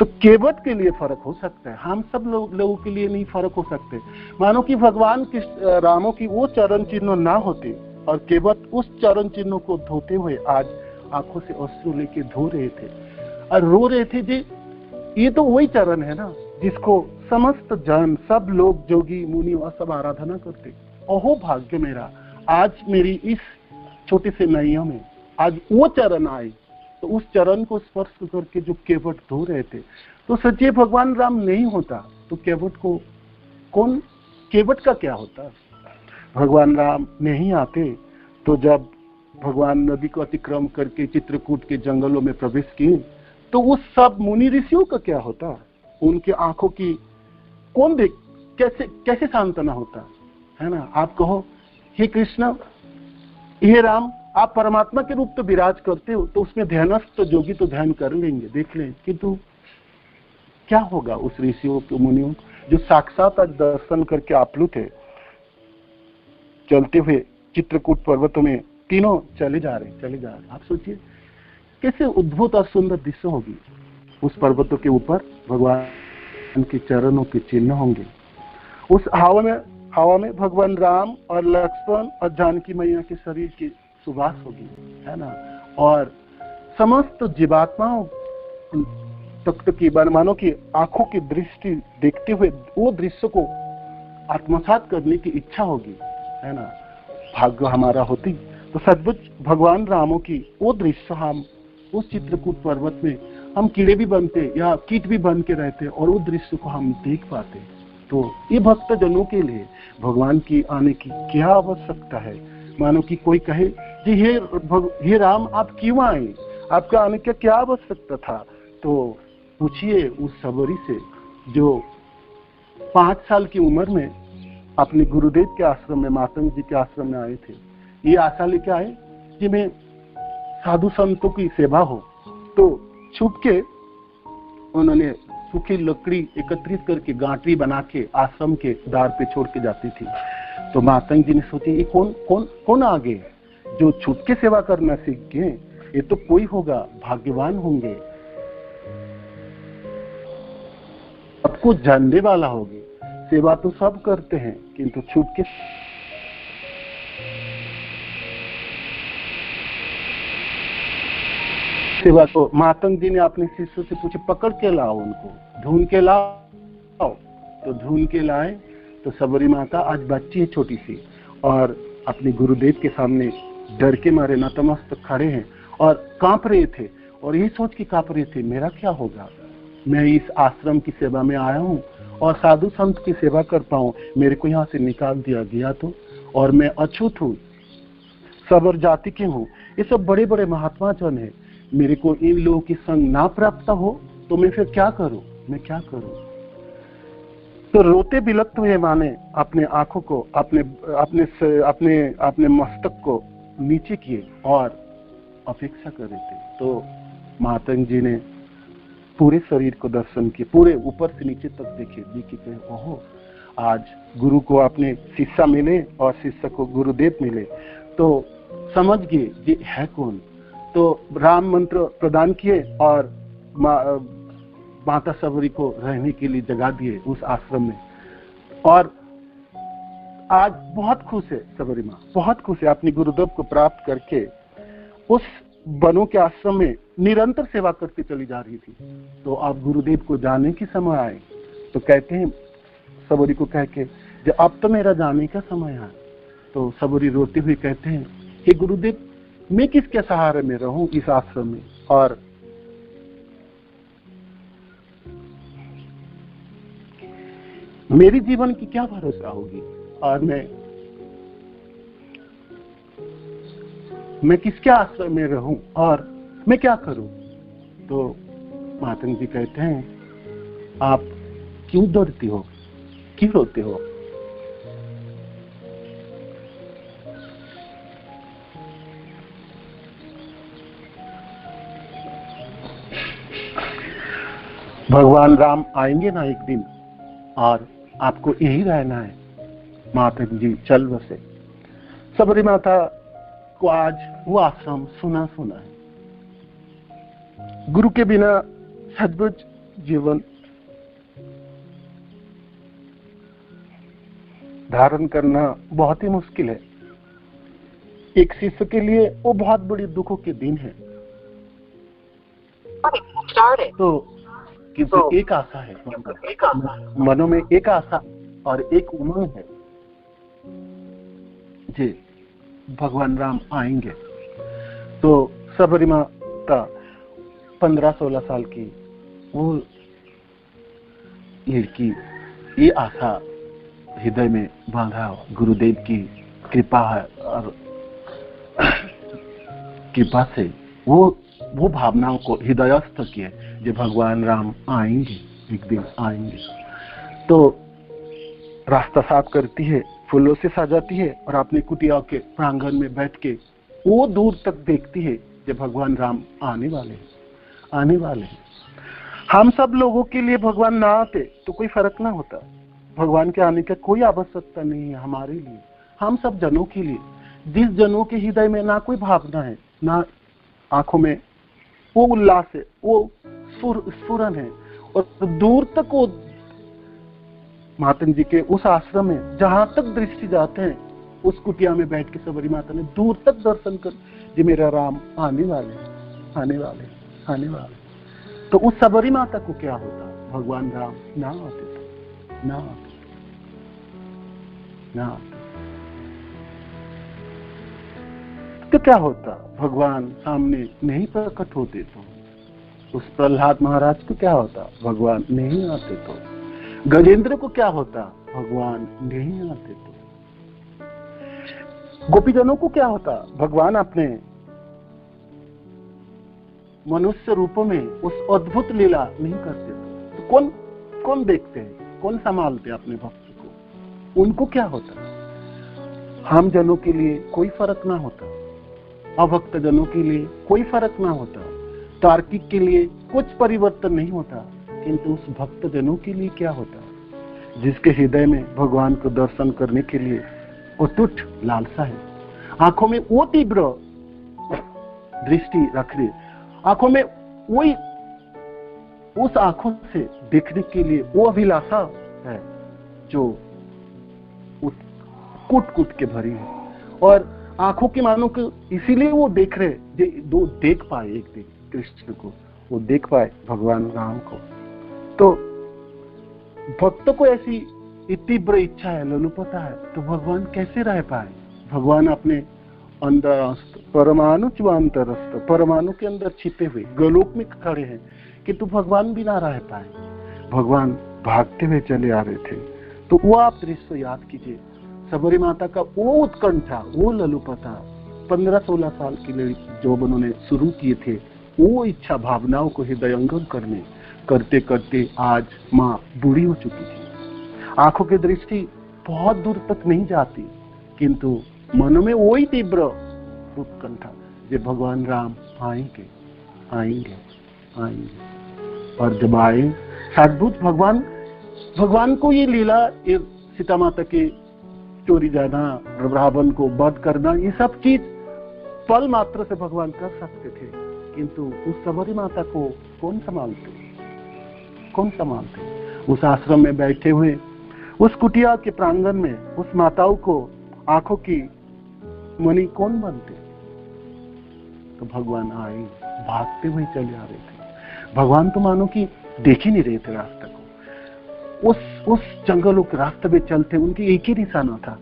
तो केवट के लिए फर्क हो सकता है, हम सब लोगों के लिए नहीं फर्क हो सकते। मानो कि भगवान रामों की वो चरण चिन्ह ना होते और केवट उस चरण चिन्हों को धोते हुए आज आंखों से अश्रु लेके धो रहे थे और रो रहे थे जी, ये तो वही चरण है ना जिसको समस्त जन, सब लोग, जोगी मुनि और सब आराधना करते। ओहो भाग्य मेरा, आज मेरी इस छोटे से नैया में आज वो चरण आए, तो उस चरण को स्पर्श करके जो केवट धो रहे थे, तो सच्चे भगवान राम नहीं होता तो केवट को कौन, केवट का क्या होता? भगवान राम नहीं आते तो जब भगवान नदी को अतिक्रम करके चित्रकूट के जंगलों में प्रवेश किए तो उस सब मुनि ऋषियों का क्या होता? उनके आंखों की कौन देख, कैसे सांत्वना होता है ना? आप कहो हे कृष्ण, हे राम, आप परमात्मा के रूप तो विराज करते हो, तो उसमें ध्यानस्थ तो जोगी तो ध्यान कर लेंगे, देख लें, किंतु क्या होगा उस ऋषियों के, मुनियों जो साक्षात आज दर्शन करके आप्लुत है, चलते हुए चित्रकूट पर्वतों में तीनों चले जा रहे। आप सोचिए कैसे उद्भुत और सुंदर दृश्य होगी। उस पर्वतों के ऊपर भगवान के चरणों के चिन्ह होंगे, उस हवा में भगवान राम और लक्ष्मण और जानकी मैया के शरीर की सुवास होगी, है ना, और समस्त जीवात्माओं तक की मानो की आंखों की दृष्टि देखते हुए वो दृश्य को आत्मसात करने की इच्छा होगी, है ना। भाग्य हमारा होती तो सचमुच भगवान रामों की वो दृश्य हम उस चित्रकूट पर्वत में हम कीड़े भी बनते या कीट भी बन के रहते और उस दृश्य को हम देख पाते। तो ये भक्त जनों के लिए भगवान की आने की क्या आवश्यकता है। मानो कि कोई कहे कि हे राम आप क्यों आए, आपका आने का क्या आवश्यकता था। तो पूछिए उस सबरी से जो 5 साल की उम्र में अपने गुरुदेव के आश्रम में, मातंग जी के आश्रम में आए थे। ये आशा लेके आए कि मैं साधु संतों की सेवा हो। तो छुप के उन्होंने सूखी लकड़ी एकत्रित करके गांठरी बना के आश्रम के द्वार पे छोड़ के जाती थी। तो मातंग जी ने सोची ये कौन आ गए जो छुप के सेवा करना सीख गए, ये तो कोई होगा, भाग्यवान होंगे, सबको जानने वाला होगी। सेवा तो सब करते हैं किंतु छुप के सेवा। तो मातंग जी ने अपने शिष्य से पूछे पकड़ के लाओ, उनको ढूंढ के लाओ। तो ढूंढ के लाए तो सबरी माता आज बच्ची है छोटी सी और अपने गुरुदेव के सामने डर के मारे नतमस्तक खड़े हैं और कांप रहे थे। और यही सोच के कांप रहे थे मेरा क्या होगा, मैं इस आश्रम की सेवा में आया हूँ और साधु संत की सेवा कर पाऊं, मेरे को यहाँ से निकाल दिया गया तो, और मैं अछूत हूँ, सबर जाति के हूँ, ये सब बड़े बड़े महात्मा जन है, मेरे को इन लोगों की संग ना प्राप्त हो तो मैं फिर क्या करूं, मैं क्या करूं। तो रोते बिलखते हुए माने अपने आंखों को अपने मस्तक को नीचे किए और अपेक्षा कर रहे थे। तो मातंग जी ने पूरे शरीर को दर्शन किए, पूरे ऊपर से नीचे तक देखे ओहो आज गुरु को अपने शिष्य मिले और शिष्य को गुरुदेव मिले। तो समझ गए ये है कौन। तो राम मंत्र प्रदान किए और माता सबरी को रहने के लिए जगा दिए उस आश्रम में। और आज बहुत खुश है सबरी माँ, बहुत खुश है अपने गुरुदेव को प्राप्त करके। उस बनों के आश्रम में निरंतर सेवा करती चली जा रही थी। तो अब गुरुदेव को जाने की समय आए तो कहते हैं सबरी को कह के जब अब तो मेरा जाने का समय है। तो सबरी रोते हुए कहते हैं हे गुरुदेव मैं किसके सहारे में रहूं इस आश्रम में, और मेरी जीवन की क्या भरोसा होगी, और मैं किसके आश्रय में रहूं और मैं क्या करूं। तो मातंग जी कहते हैं आप क्यों डरती हो, क्यों रोते हो। भगवान राम आएंगे ना एक दिन और आपको यही रहना है। मातंग जी चल बसे। सबरी माता को आज वो आश्रम सुना सुना है। गुरु के बिना सद्बुद्ध जीवन धारण करना बहुत ही मुश्किल है। एक शिष्य के लिए वो बहुत बड़ी दुखों के दिन है। तो किंतु एक आशा है मनों में, एक आशा और एक उमंग है जी भगवान राम आएंगे। तो सबरी माता 15-16 साल की वो लड़की ये आशा हृदय में बांधा, गुरुदेव की कृपा है और कृपा से वो भावनाओं को हृदयस्थ किए जो भगवान राम आएंगे, एक दिन आएंगे। तो रास्ता साफ करती है, फूलों से सजाती है और अपने कुटिया के प्रांगण में बैठ के वो दूर तक देखती है जब भगवान राम आने वाले हैं। हम सब लोगों के लिए भगवान ना आते तो कोई फर्क ना होता। भगवान के आने का कोई आवश्यकता नहीं है हमारे लिए, हम सब जनों के लिए। जिस जनों के हृदय में ना कोई भावना है, ना आंखों में वो उल्लास है, वो स्फुरन है, और दूर तक वो मातंग जी के उस आश्रम में जहां तक दृष्टि जाते हैं उस कुटिया में बैठ के सबरी माता ने दूर तक दर्शन कर जो मेरा राम आने वाले। तो उस सबरी माता को क्या होता, भगवान राम ना आते। तो क्या होता, भगवान सामने नहीं प्रकट होते तो? उस प्रहलाद महाराज को क्या होता, भगवान नहीं आते तो? गजेंद्र को क्या होता, भगवान नहीं आते तो? गोपीजनों को क्या होता, भगवान अपने मनुष्य रूपों में उस अद्भुत लीला नहीं करते तो कौन कौन देखते हैं, कौन संभालते अपने भक्त को? उनको क्या होता? हम जनों के लिए कोई फर्क ना होता, अभक्त जनों के लिए कोई फर्क ना होता, तार्किक के लिए कुछ परिवर्तन नहीं होता, किंतु उस भक्त जनों के लिए क्या होता, जिसके हृदय में भगवान को दर्शन करने के लिए अटूट लालसा है, आंखों में वो तीव्र दृष्टि रख रहे, आंखों में वही उस आंखों से देखने के लिए वो अभिलाषा है जो कूट कूट के भरी है, और आंखों की मानो कि इसीलिए वो देख रहे, दो देख पाए एक दिन कृष्ण को, वो देख पाए भगवान राम को। तो भक्त को ऐसी तीव्र इच्छा है, लोलुपता है, तो भगवान कैसे रह पाए? भगवान अपने अंदरस्थ परमाणु चुआंतरस्थ परमाणु के अंदर छिपे हुए गोलोक में खड़े हैं कि तू भगवान भी ना रह पाए। भगवान भागते हुए चले आ रहे थे। तो वो आप दृश्य याद कीजिए, सबरी माता का वो उत्कंठा, वो ललुपता, 15-16 साल की लड़की जो उन्होंने शुरू किए थे, वो इच्छा भावनाओं को हृदयंगम करते करते आज माँ बूढ़ी हो चुकी थी। आंखों की दृष्टि बहुत दूर तक नहीं जाती, किंतु मन में वही तीव्र उत्कंठा जो भगवान राम आएंगे आएंगे आएंगे। और जब आए सद्भुत भगवान को ये लीला, ये सीता माता के चोरी जाना, रावण को वध करना, ये सब चीज पल मात्र से भगवान कर सकते थे, किंतु उस सबरी माता को कौन संभालते? उस आश्रम में बैठे हुए, उस कुटिया के प्रांगण में उस माताओं को आंखों की मणि कौन बनते? तो भगवान आए, भागते हुए चले आ रहे थे। भगवान तो मानो कि देख ही नहीं रहे थे रास्ते को, उस जंगलों के रास्ते में चलते, उनकी एक ही निशाना था,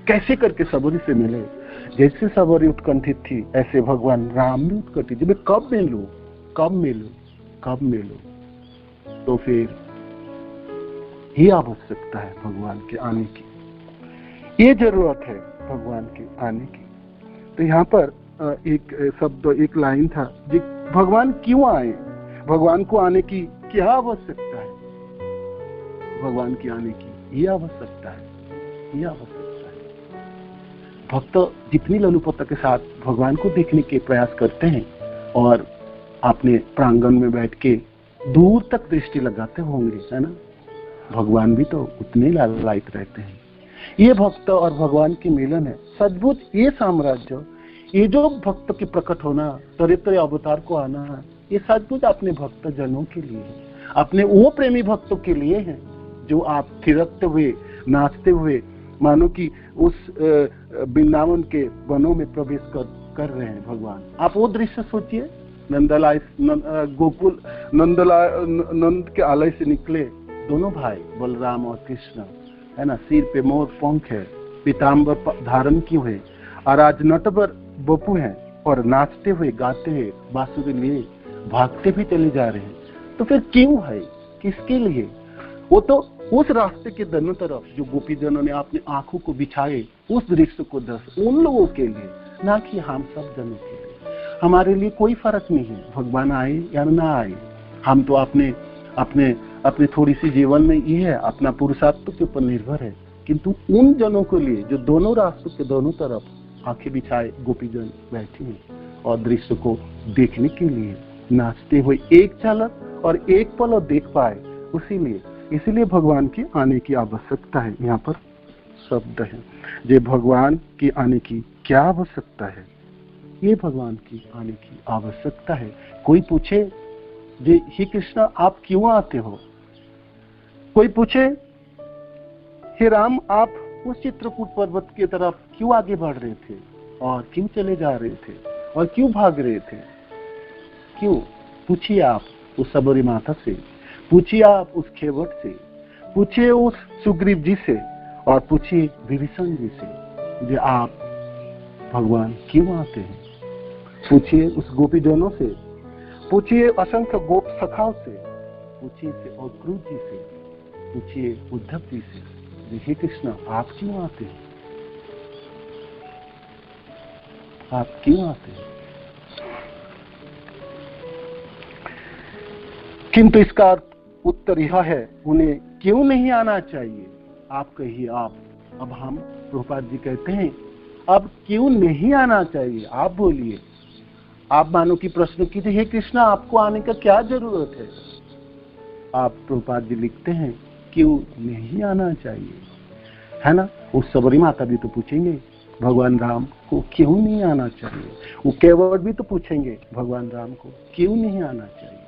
कैसे करके सबरी से मिले। जैसे सबरी उत्कंठित थी, ऐसे भगवान राम भी उत्कंठित, मैं कब मिलूं। तो फिर ये आवश्यकता है भगवान के आने की, ये जरूरत है भगवान के आने की। तो यहाँ पर एक शब्द, एक लाइन था, भगवान क्यों आए, भगवान को आने की क्या आवश्यकता है? भगवान के आने की ये आवश्यकता है। भक्त जितनी ललुपता के साथ भगवान को देखने के प्रयास करते हैं और अपने प्रांगण में बैठ के दूर तक दृष्टि लगाते होंगे, है ना, भगवान भी तो उतने लालायित रहते हैं। ये भक्त और भगवान की मिलन है सद्भुत। ये साम्राज्य, ये जो भक्त के प्रकट होना, तरह तरह अवतार को आना, ये सद्भुत अपने भक्त जनों के लिए है, अपने वो प्रेमी भक्तों के लिए है जो आप थिरकते हुए, नाचते हुए, मानो कि उस वृंदावन के वनों में प्रवेश कर रहे हैं भगवान। आप वो दृश्य सोचिए, गोकुल नंद के आलय से निकले दोनों भाई बलराम और कृष्ण, है ना, सिर पे मोर पंख है, पीताम्बर धारण किए हैं, और आज नटवर बपू हैं, और नाचते हुए गाते हुए बांसुरी लिए भागते भी चले जा रहे हैं। तो फिर क्यों है, किसके लिए? वो तो उस रास्ते के दोनों तरफ जो गोपीजनों ने अपने आंखों को बिछाए, उन दृश्य को उन लोगों के लिए, ना कि हम सब जनों के लिए। हमारे लिए कोई फर्क नहीं है भगवान आए या ना आए। हम तो अपने थोड़ी सी जीवन में ये है, अपना पुरुषार्थ के ऊपर निर्भर है, किंतु उन जनों के लिए जो दोनों रास्तों के दोनों तरफ आंखें बिछाए गोपीजन बैठे हैं और दृश्य को देखने के लिए नाचते हुए एक झलक और एक पल और देख पाए, इसीलिए भगवान के आने की आवश्यकता है। यहाँ पर शब्द है, जे भगवान के आने की क्या आवश्यकता है? ये भगवान की आने की आवश्यकता है। कोई पूछे, जे हे कृष्ण आप क्यों आते हो? कोई पूछे, हे राम आप उस चित्रकूट पर्वत की तरफ क्यों आगे बढ़ रहे थे, और क्यों चले जा रहे थे, और क्यों भाग रहे थे? क्यों? पूछिए आप उस सबरी माता से, पूछिए आप उस खेवट से, पूछिए उस सुग्रीव जी से, और पूछिए विभीषण जी से, जो आप भगवान क्यों आते हैं? पूछिए उस गोपीजनों से, पूछिए असंख्य गोप सखाओं से, पूछिए से और क्रूर जी से, पूछिए उद्धव जी से, हे कृष्ण आप क्यों आते हैं? आप क्यों आते हैं? किंतु इसका उत्तर यह है, उन्हें क्यों नहीं आना चाहिए? आप कहिए आप। अब हम प्रभुपाद जी कहते हैं अब क्यों नहीं आना चाहिए? आप बोलिए। आप मानो कि प्रश्न कीजिए, हे कृष्ण आपको आने का क्या जरूरत है? आप प्रभुपाद जी लिखते हैं क्यों नहीं आना चाहिए, है ना? वो सबरी माता भी तो पूछेंगे भगवान राम को क्यों नहीं आना चाहिए। वो केवट भी तो पूछेंगे भगवान राम को क्यों नहीं आना चाहिए,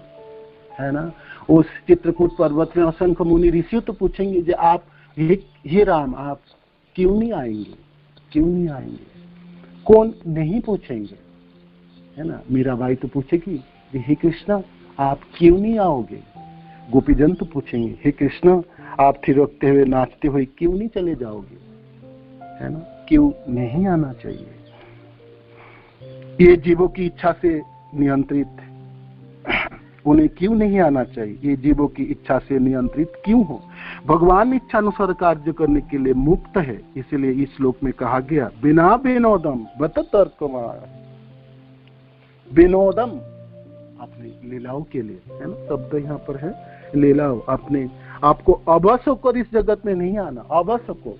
है ना? उस चित्रकूट पर्वत में असंख्य मुनि ऋषि तो पूछेंगे जो आप हे राम आप क्यों नहीं आएंगे, क्यों नहीं आएंगे? कौन नहीं पूछेंगे, है ना? मीराबाई तो पूछेगी हे कृष्ण आप क्यों नहीं आओगे? गोपीजन तो पूछेंगे हे कृष्ण आप थिरकते हुए नाचते हुए क्यों नहीं चले जाओगे, है ना? क्यों नहीं आना चाहिए? ये जीवों की इच्छा से नियंत्रित, उन्हें क्यों नहीं आना चाहिए? ये जीवों की इच्छा से नियंत्रित क्यों हो? भगवान इच्छा अनुसार कार्य करने के लिए मुक्त है, इसलिए इस श्लोक में कहा गया बिना विनोदम बत तर्कमार। विनोदम अपने लीलाओं के लिए, है ना? शब्द यहाँ पर है लीलाओं। अपने आपको अवश्य होकर इस जगत में नहीं आना, अवश्य को।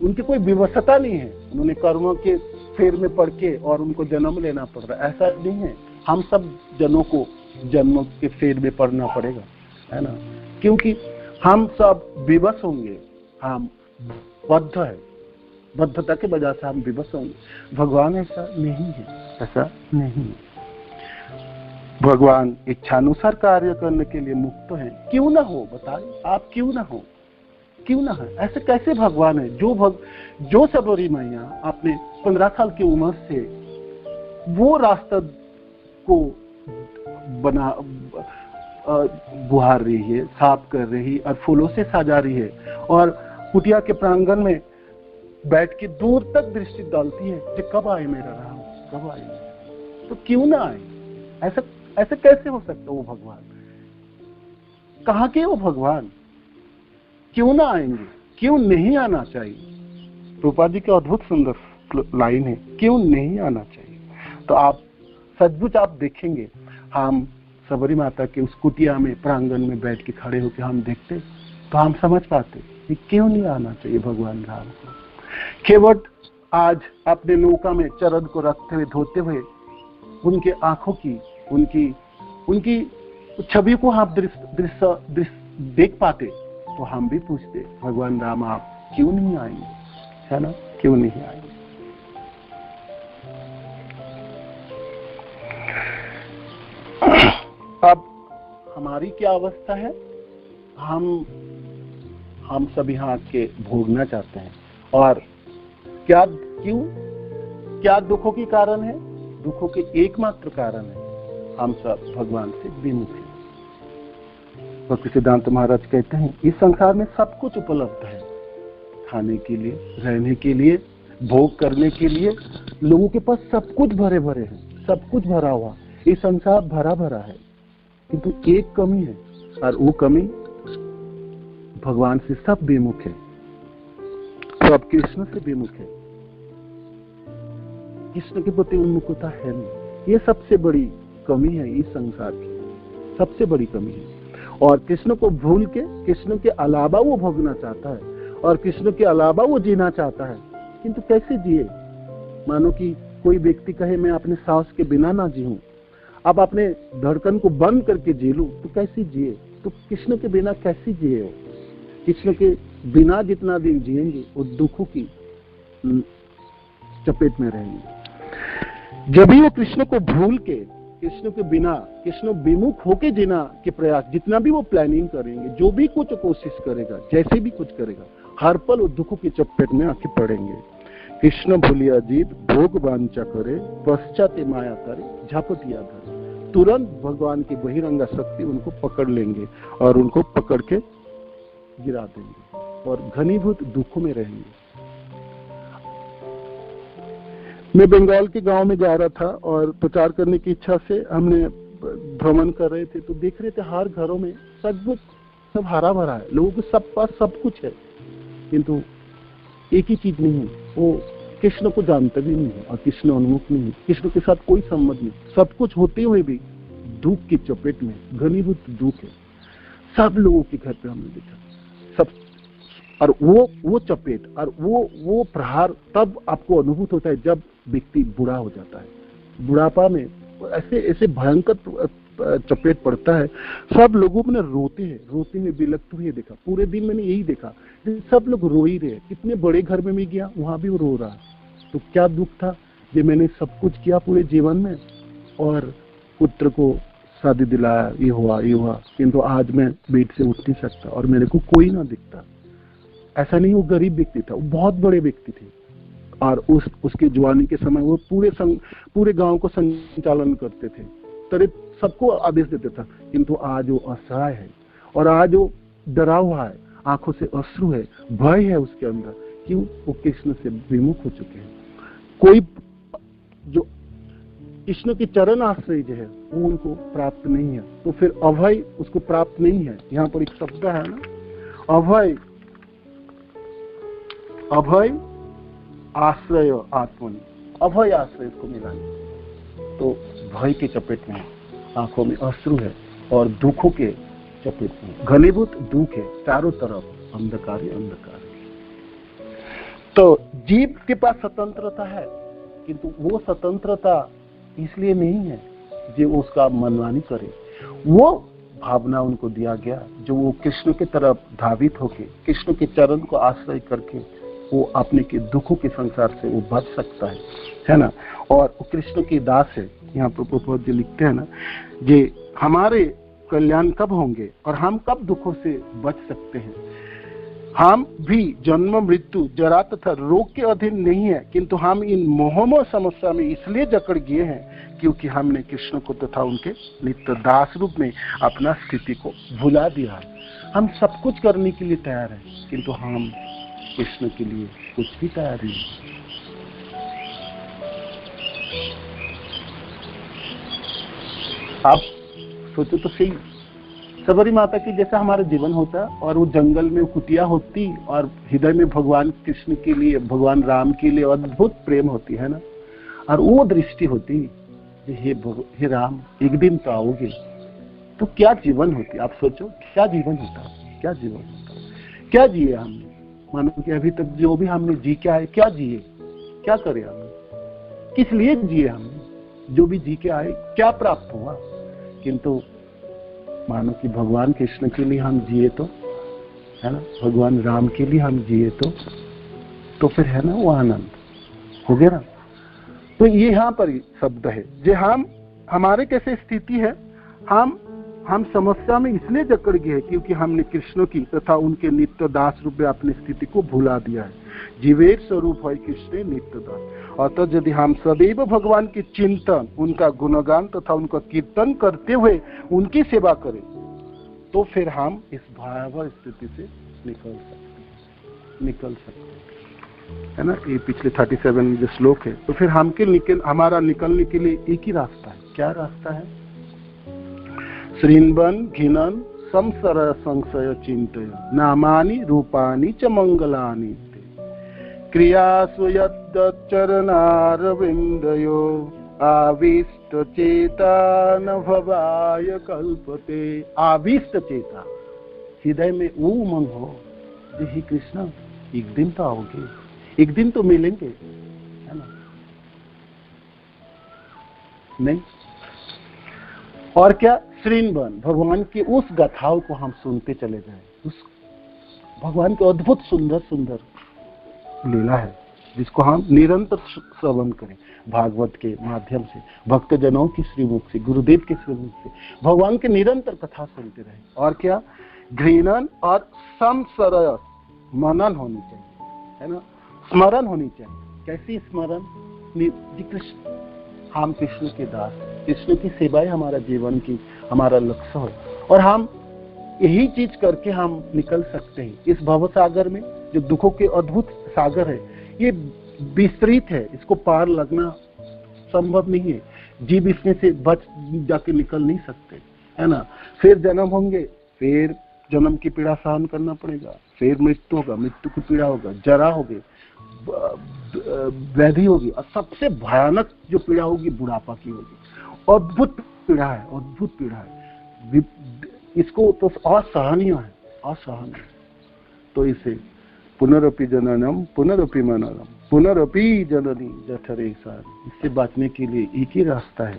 उनकी कोई विवशता नहीं है, उन्होंने कर्मों के फेर में पड़ के और उनको जन्म लेना पड़ रहा है, ऐसा नहीं है। हम सब जनों को जन्म के फेर में पड़ना पड़ेगा, है ना? क्योंकि हम सब विवश होंगे, हम बद्ध है, बद्धता के वजह से हम विवश होंगे। भगवान ऐसा नहीं है, ऐसा नहीं है। भगवान इच्छानुसार कार्य करने के लिए मुक्त है। क्यों ना हो, बताइए आप क्यों ना हो, क्यों ना है? ऐसे कैसे भगवान है जो सबरी मैया अपने 15 साल की उम्र से वो रास्ता को बना बुहार रही है, साफ कर रही और फूलों से सजा रही है और कुटिया के प्रांगण में बैठ के दूर तक दृष्टि डालती है कि कब आए मेरा राम, कब आए? तो क्यों ना आए? ऐसा कैसे हो सकता? वो भगवान कहाँ के? वो भगवान क्यों ना आएंगे? क्यों नहीं आना चाहिए? प्रभुपाद जी की अद्भुत सुंदर लाइन है, क्यों नहीं आना चाहिए? तो आप सचमुच आप देखेंगे, हम सबरी माता के उस कुटिया में प्रांगण में बैठ के खड़े होकर हम देखते तो हम समझ पाते कि क्यों नहीं आना चाहिए भगवान राम को। केवट आज अपने नौका में चरण को रखते हुए धोते हुए उनके आंखों की उनकी छवि को हम दृश्य देख पाते तो हम भी पूछते भगवान राम आप क्यों नहीं आएंगे, है ना? क्यों नहीं आएंगे? अब हमारी क्या अवस्था है? हम सब यहाँ के भोगना चाहते हैं और क्या दुखों के कारण है? दुखों के एकमात्र कारण है हम सब भगवान से विमुख हैं। भक्ति सिद्धांत महाराज कहते हैं इस संसार में सब कुछ उपलब्ध है, खाने के लिए, रहने के लिए, भोग करने के लिए। लोगों के पास सब कुछ भरे भरे हैं, सब कुछ भरा हुआ, ये संसार भरा भरा है, किंतु एक कमी है और वो कमी भगवान से सब विमुख है, सब कृष्ण से विमुख है। कृष्ण के प्रति उन्मुखता है नहीं। ये सबसे बड़ी कमी है इस संसार की, सबसे बड़ी कमी है। और कृष्ण को भूल के कृष्ण के अलावा वो भोगना चाहता है और कृष्ण के अलावा वो जीना चाहता है, किंतु कैसे जिए? मानो कि कोई व्यक्ति कहे मैं अपने सांस के बिना ना जीऊं, अब अपने धड़कन को बंद करके जी लूं तो कैसे जिए? तो कृष्ण के बिना कैसे जिए हो? कृष्ण के बिना जितना दिन जिएंगे वो दुखों की चपेट में रहेंगे। जब भी वो कृष्ण को भूल के, कृष्ण के बिना, कृष्ण विमुख होके जीना के प्रयास, जितना भी वो प्लानिंग करेंगे, जो भी कुछ कोशिश करेगा, जैसे भी कुछ करेगा, हर पल वो दुखों की चपेट में आके पड़ेंगे। कृष्ण भूलिया जीत भोग वांछा करे, पश्चात माया करे झापटिया धरे। तुरंत भगवान की बहिरंगा शक्ति उनको पकड़ लेंगे और उनको पकड़ के गिरा देंगे और घनीभूत दुखों में रहेंगे। मैं बंगाल के गांव में जा रहा था और प्रचार करने की इच्छा से हमने भ्रमण कर रहे थे, तो देख रहे थे हर घरों में सब हरा भरा है, लोगों के सब पास सब कुछ है, किंतु एक ही चीज नहीं है, वो कृष्ण को जानते भी नहीं है और कृष्ण उन्मुख नहीं है, कृष्ण के साथ कोई संबंध नहीं। सब कुछ होते हुए भी दुख की चपेट में, घनीभूत दुख है सब लोगों के घर पे हमने देखा सब। और वो चपेट और वो प्रहार तब आपको अनुभूत होता है जब व्यक्ति बूढ़ा हो जाता है। बुढ़ापा में ऐसे भयंकर चपेट पड़ता है, सब लोगों में रोते में विलक्त हुए देखा। पूरे दिन मैंने यही देखा, सब लोग रो ही रहे। कितने बड़े घर में मैं गया, वहां भी वो रो रहा। तो क्या दुख था, ये मैंने सब कुछ किया पूरे जीवन में और पुत्र को शादी दिलाया, ये हुआ, किंतु आज मैं बेड से उठ नहीं सकता और मेरे को कोई ना दिखता। ऐसा नहीं वो गरीब व्यक्ति था, वो बहुत बड़े व्यक्ति थे और उसके जवानी के समय वो पूरे गांव को संचालन करते थे, तरह सबको आदेश देते था, किंतु आज वो असहाय है और आज वो डरा हुआ है, आंखों से अश्रु है, भय है उसके अंदर। क्यों? वो कृष्ण से विमुख हो चुके हैं। कोई जो कृष्ण के चरण आश्रय जो है वो उनको प्राप्त नहीं है, तो फिर अभय उसको प्राप्त नहीं है। यहाँ पर एक शब्द है ना, अभय आश्रय आत्मनि, अभय आश्रय को मिला है। तो भय के चपेट में, आंखों में अश्रु है और दुखों के चपेट में घनीभूत दुख है, चारों तरफ अंधकार ही अंधकार। तो जीव के पास स्वतंत्रता है, किंतु वो स्वतंत्रता इसलिए नहीं है जो उसका मनमानी करे। वो भावना उनको दिया गया जो वो कृष्ण की तरफ धावित होके, कृष्ण के चरण को आश्रय करके वो अपने के दुखों के संसार से वो बच सकता है ना। और वो कृष्ण के दास है। यहाँ पर प्रभुपाद जी लिखते हैं ना, ये हमारे कल्याण कब होंगे और हम कब दुखों से बच सकते हैं। हम भी जन्म मृत्यु जरा तथा रोग के अधीन नहीं है, किंतु हम इन मोहमय समस्या में इसलिए जकड़ गए हैं क्योंकि हमने कृष्ण को तथा उनके नित्य दास रूप में अपना स्थिति को भुला दिया है। हम सब कुछ करने के लिए तैयार हैं, किंतु हम कृष्ण के लिए कुछ भी तैयार नहीं। आप सोचो तो सही, सबरी माता की जैसा हमारा जीवन होता और वो जंगल में कुटिया होती और हृदय में भगवान कृष्ण के लिए, भगवान राम के लिए अद्भुत प्रेम होती है ना, और वो दृष्टि होती हे राम एक दिन तो आओगे, तो क्या जीवन होती। आप सोचो क्या जीवन होता, क्या जीवन होता, क्या जिए हमने। मानो कि अभी तक जो भी हमने जी क्या है, क्या जिए, क्या करे हमने, किस लिए जिए हमने, जो भी जी के आए क्या प्राप्त हुआ। किंतु मानो कि भगवान कृष्ण के लिए हम जिए तो है ना, भगवान राम के लिए हम जिए तो फिर है ना वो आनंद हो गया ना। तो ये यहाँ पर शब्द है जो हमारे कैसे स्थिति है, हम समस्या में इसलिए जकड़ गए हैं क्योंकि हमने कृष्ण की तथा उनके नित्य दास रूप में अपनी स्थिति को भुला दिया है। जीवेर स्वरूप है कृष्ण नित्य दास। अतः यदि हम सदैव भगवान के चिंतन, उनका गुणगान तथा उनका कीर्तन करते हुए उनकी सेवा करें, तो फिर हम इस भयावह स्थिति से निकल सकते है ना। ये पिछले 37 जो श्लोक है। तो फिर हमारा निकलने के लिए एक ही रास्ता है। क्या रास्ता है? श्रीन्वन घिनन संसर संशय चिंतय नामानि रूपानि च मंगलानि क्रियासु यच्चरणारविन्दयो आविष्ट चेता न भवाय कल्पते। आविष्ट चेता, हृदय में वो उमंग हो कि हे कृष्ण एक दिन तो आओगे, एक दिन तो मिलेंगे, है ना। नहीं और क्या, श्रीन्वन भगवान की उस गाथाओं को हम सुनते चले जाएं। उस भगवान के अद्भुत सुंदर सुंदर लीला है जिसको हम निरंतर श्रवण करें, भागवत के माध्यम से, भक्तजनों की श्रीमुख से, गुरुदेव के श्रीमुख से भगवान के निरंतर कथा सुनते रहे। और क्या, घृणन और संसरय मनन होनी चाहिए, है ना, स्मरण होनी चाहिए। कैसी स्मरण? कृष्ण, हम कृष्ण के दास, कृष्ण की सेवाएं हमारा जीवन की, हमारा लक्ष्य है और हम यही चीज करके हम निकल सकते हैं इस भव सागर में जो दुखों के अद्भुत सागर है। ये विस्तृत है, इसको पार लगना संभव नहीं है। जीव इसमें से बच जाके निकल नहीं सकते, है ना। फिर जन्म होंगे, फिर जन्म की पीड़ा सहन करना पड़ेगा, फिर मृत्यु होगा, मृत्यु की पीड़ा होगा, जरा होगी, व्याधि होगी, और सबसे भयानक जो पीड़ा होगी बुढ़ापा की होगी। अद्भुत पीड़ा है, अद्भुत पीड़ा है, इसको तो असहनीय है, असहनीय। तो इसे पुनरपि जननम पुनरपि मननम पुनरपि जननी जठरे सारी, इससे बचने के लिए एक ही रास्ता है।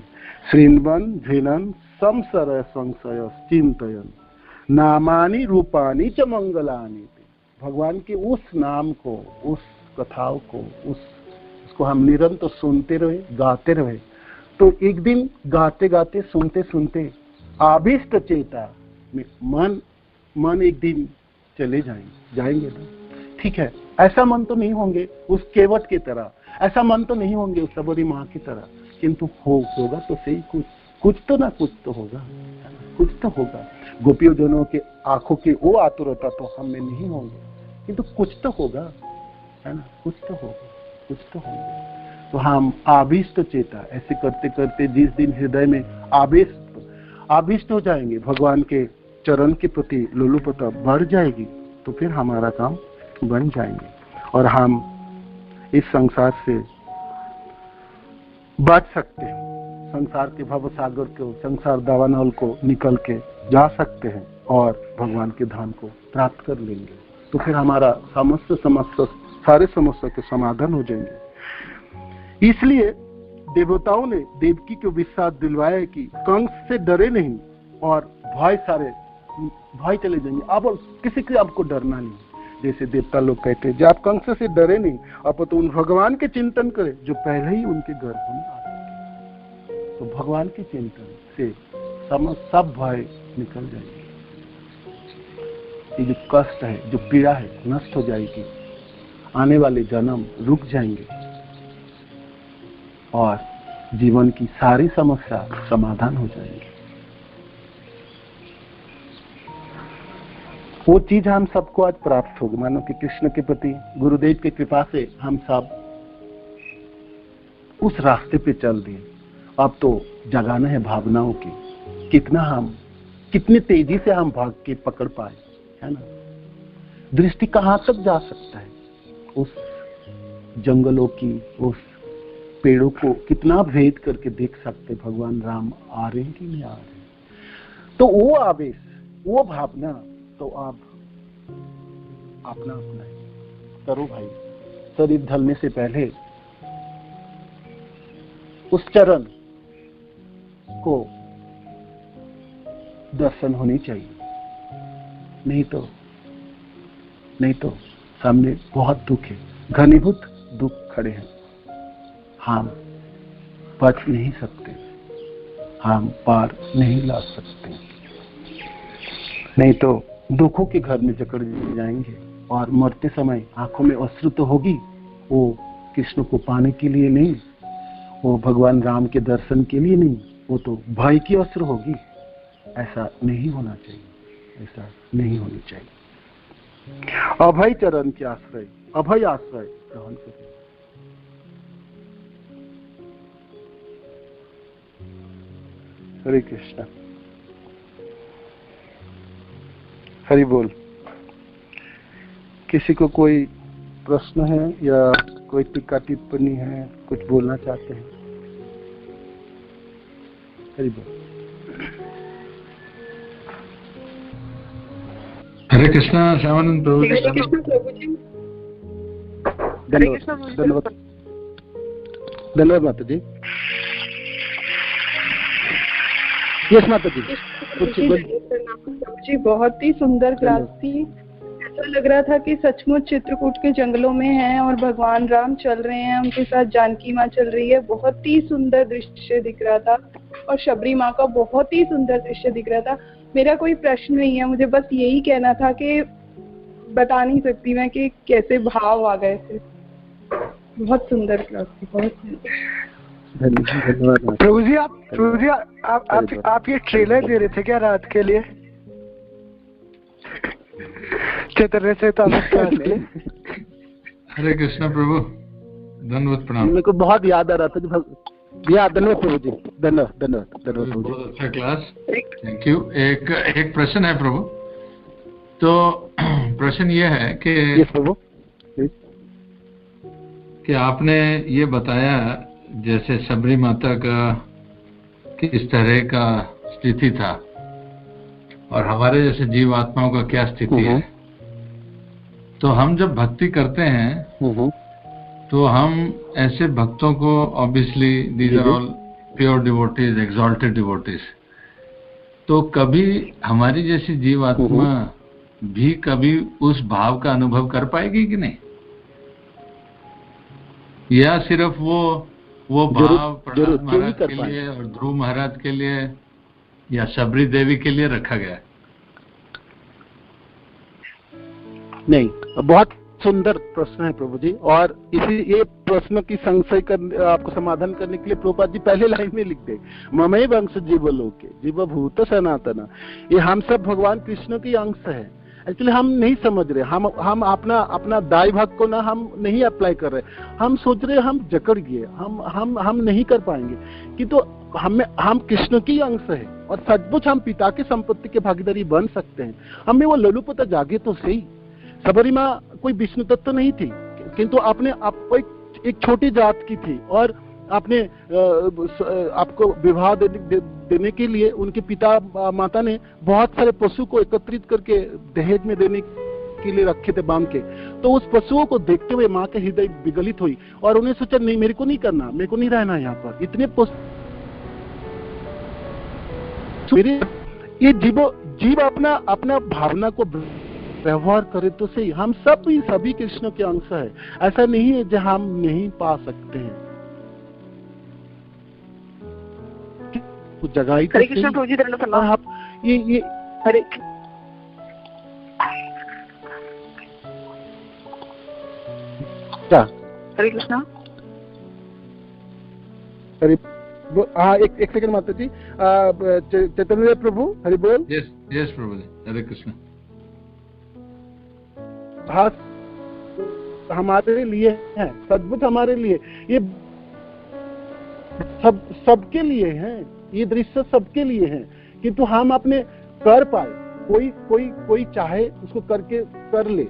श्रृण्वन ध्विनन संशय संशय चिंतयन नामानि रूपानि च मंगलानि। भगवान के उस नाम को, उस कथाओं को, उसको हम निरंतर सुनते रहे, गाते रहे, तो एक दिन गाते गाते सुनते सुनते आविष्ट चेता में मन एक दिन चले जाएंगे ना। ठीक है, ऐसा मन तो नहीं होंगे उस केवट की तरह, ऐसा मन तो नहीं होंगे उस सबरी माँ की तरह, किंतु होगा तो सही, कुछ तो ना कुछ तो होगा, कुछ तो होगा। गोपियों जनों के आंखों की वो आतुरता तो हम में नहीं होंगे, किंतु कुछ तो होगा, है ना, कुछ तो होगा, कुछ तो होगा। तो हम आविष्ट चेता ऐसे करते करते जिस दिन हृदय में आविष्ट हो जाएंगे, भगवान के चरण के प्रति लोलुपता बढ़ जाएगी, तो फिर हमारा काम बन जाएंगे और हम इस संसार से बच सकते हैं। संसार के भव सागर को, संसार दावानल को निकल के जा सकते हैं और भगवान के धाम को प्राप्त कर लेंगे। तो फिर हमारा सारे समस्या के समाधान हो जाएंगे। इसलिए देवताओं ने देवकी को विश्वास दिलवाया कि कंस से डरे नहीं और भय चले जाएंगे, अब किसी के आपको डरना नहीं। जैसे देवता लोग कहते हैं, जब आप कंस से डरे नहीं, आप तो उन भगवान के चिंतन करें जो पहले ही उनके गर्भ में आ चुके। तो भगवान के चिंतन से सब भय निकल जाएंगे। ये जो कष्ट है, जो पीड़ा है, नष्ट हो जाएगी, आने वाले जन्म रुक जाएंगे और जीवन की सारी समस्या समाधान हो जाएंगी। वो चीज हम सबको आज प्राप्त होगी, मानो कि कृष्ण के प्रति गुरुदेव की कृपा से हम सब उस रास्ते पे चल दिए। अब तो जगाना है भावनाओं की, कितनी तेजी से हम भाग के पकड़ पाए, है ना। दृष्टि कहाँ तक जा सकता है, उस जंगलों की, उस पेड़ों को कितना भेद करके देख सकते भगवान राम आ रहे हैं कि नहीं आ रहे। तो वो आवेश, वो भावना तो आप अपना करो भाई। शरीर ढलने से पहले उस चरण को दर्शन होनी चाहिए, नहीं तो सामने बहुत दुख है, घनीभूत दुख खड़े हैं, हम बच नहीं सकते, हम पार नहीं ला सकते, नहीं तो दुखों के घर में जकड़ जाएंगे और मरते समय आंखों में अश्रु तो होगी, वो कृष्ण को पाने के लिए नहीं, वो भगवान राम के दर्शन के लिए नहीं, वो तो भय की अश्रु होगी। ऐसा नहीं होना चाहिए, ऐसा नहीं होनी चाहिए। अभय चरण के आश्रय, अभय आश्रय ग्रहण करें। हरे कृष्णा, हरि बोल। किसी को कोई प्रश्न है या कोई टीका टिप्पणी है, कुछ बोलना चाहते हैं? हरि बोल। हरे कृष्णा श्यामानंद प्रभु जी। धन्यवाद माता जी। यस माता जी, बहुत ही सुंदर क्लास थी। ऐसा लग रहा था कि सचमुच चित्रकूट के जंगलों में हैं और भगवान राम चल रहे हैं, उनके साथ जानकी माँ चल रही है। बहुत ही सुंदर दृश्य दिख रहा था और शबरी माँ का बहुत ही सुंदर दृश्य दिख रहा था। मेरा कोई प्रश्न नहीं है, मुझे बस यही कहना था कि बता नहीं सकती मैं कि कैसे भाव आ गए थे। बहुत सुंदर क्लास थी, बहुत धन्यवाद। प्रभु जी आप ये ट्रेलर दे रहे थे क्या रात के लिए, चैतन्य चेतावनी क्लास के? हरे कृष्णा प्रभु। धन्यवाद प्रणाम। मेरे को बहुत याद आ रहा था भैया। धन्यवाद प्रभु जी, धन्यवाद धन्यवाद धन्यवाद प्रभु जी। बहुत अच्छा क्लास, थैंक यू। एक प्रश्न है प्रभु। तो प्रश्न ये है कि प्रभु कि आपने ये बताया जैसे सबरी माता का किस तरह का स्थिति था और हमारे जैसे जीव आत्माओं का क्या स्थिति है। तो हम जब भक्ति करते हैं तो हम ऐसे भक्तों को obviously these are all pure devotees, exalted devotees, तो कभी हमारी जैसी जीव आत्मा भी कभी उस भाव का अनुभव कर पाएगी कि नहीं, या सिर्फ वो भाव प्रहलाद महाराज के लिए और ध्रुव महाराज के लिए या सबरी देवी के लिए रखा गया? नहीं, बहुत सुंदर प्रश्न है प्रभु जी। और इसी ये प्रश्न की संशय आपको समाधान करने के लिए प्रभुपाद जी पहले लाइन में लिख दे, ममैव अंश जीवलोके जीवभूत सनातना। ये हम सब भगवान कृष्ण की अंश है। एक्चुअली हम नहीं समझ रहे, हम अपना दाई भाग को ना हम नहीं अप्लाई कर रहे। हम सोच रहे हम जकड़ गए, हम नहीं कर पाएंगे, कि तो हम कृष्ण की अंश है और सचमुच हम पिता की संपत्ति के भागीदारी बन सकते हैं। हमें वो ललुपता जागे तो सही। सबरी माँ कोई विष्णु तत्व नहीं थी, किंतु आपको एक छोटी जात की थी और आपने आपको विवाह देने के लिए उनके पिता माता ने बहुत सारे पशु को एकत्रित करके दहेज में देने के लिए रखे थे बांध के। तो उस पशुओं को देखते हुए माँ के हृदय विगलित हुई और उन्हें सोचा नहीं, मेरे को नहीं करना, मेरे को नहीं रहना यहाँ पर। इतने ये जीव अपना भावना को व्यवहार करे तो सही। हम सभी कृष्ण के अंश है। ऐसा नहीं है जो हम नहीं पा सकते हैं। जगह ही हरे कृष्ण प्रभु जी, धन्यवाद। आप ये हरे क्या हरे कृष्ण। हरे हाँ, एक सेकंड माता जी। चैतन्य प्रभु हरि बोल। यस प्रभु जी, हरे कृष्ण। हाँ, हमारे लिए है, सद्बुद्ध हमारे लिए, ये सबके लिए है, ये दृश्य सबके लिए है, किंतु हम अपने कर पाए। कोई चाहे उसको करके कर ले,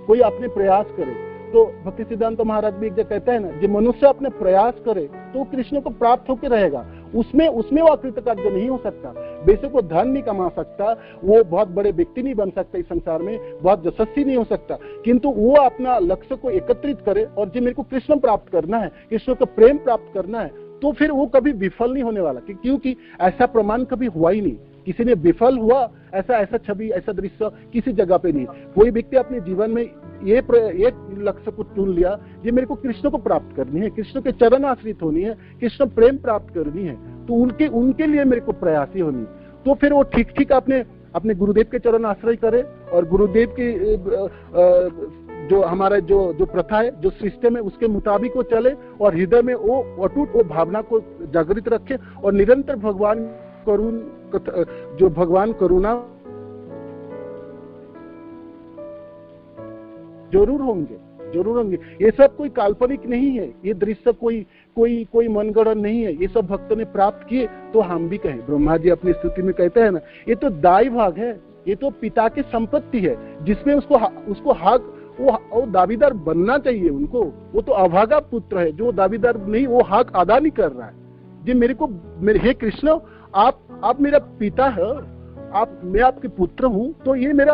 कोई अपने प्रयास करे। तो भक्ति सिद्धांत महाराज भी एक जगह कहता है ना, जो मनुष्य अपने प्रयास करे तो कृष्ण को प्राप्त होकर रहेगा। उसमें वो अकृतकार्य नहीं हो सकता। बेशक वो धन नहीं कमा सकता, वो बहुत बड़े व्यक्ति नहीं बन सकता इस संसार में, बहुत यशस्वी नहीं हो सकता, किंतु वो अपना लक्ष्य को एकत्रित करे और जो मेरे को कृष्ण प्राप्त करना है, कृष्ण का प्रेम प्राप्त करना है, तो फिर वो कभी विफल नहीं होने वाला। क्योंकि ऐसा प्रमाण कभी हुआ ही नहीं, किसी ने विफल हुआ ऐसा छवि, ऐसा दृश्य किसी जगह पे नहीं। कोई व्यक्ति अपने जीवन में ये लक्ष्य को चुन लिया, ये मेरे को कृष्ण को प्राप्त करनी है, कृष्ण के चरण आश्रित होनी है, कृष्ण प्रेम प्राप्त करनी है, तो उनके लिए मेरे को प्रयासी होनी। तो फिर वो ठीक अपने गुरुदेव के चरण आश्रय करे और गुरुदेव की जो हमारा जो प्रथा है, जो सिस्टम है, उसके मुताबिक वो चले और हृदय में वो अटूट वो भावना को जागृत रखे और निरंतर भगवान करुणा जरूर होंगे। ये सब कोई काल्पनिक नहीं है, ये दृश्य कोई मनगढ़ंत नहीं है। ये सब भक्तों ने प्राप्त किए, तो हम भी कहें। ब्रह्मा जी अपनी स्तुति में कहते हैं ना, ये तो दाई भाग है, ये तो पिता की संपत्ति है, जिसमें उसको हक वो दावेदार बनना चाहिए उनको। वो तो अभागा पुत्र है, जो दावेदार नहीं, वो हक अदा नहीं कर रहा है। जी हे कृष्ण, आप मेरा पिता है, मैं आपके पुत्र हूँ, तो ये मेरे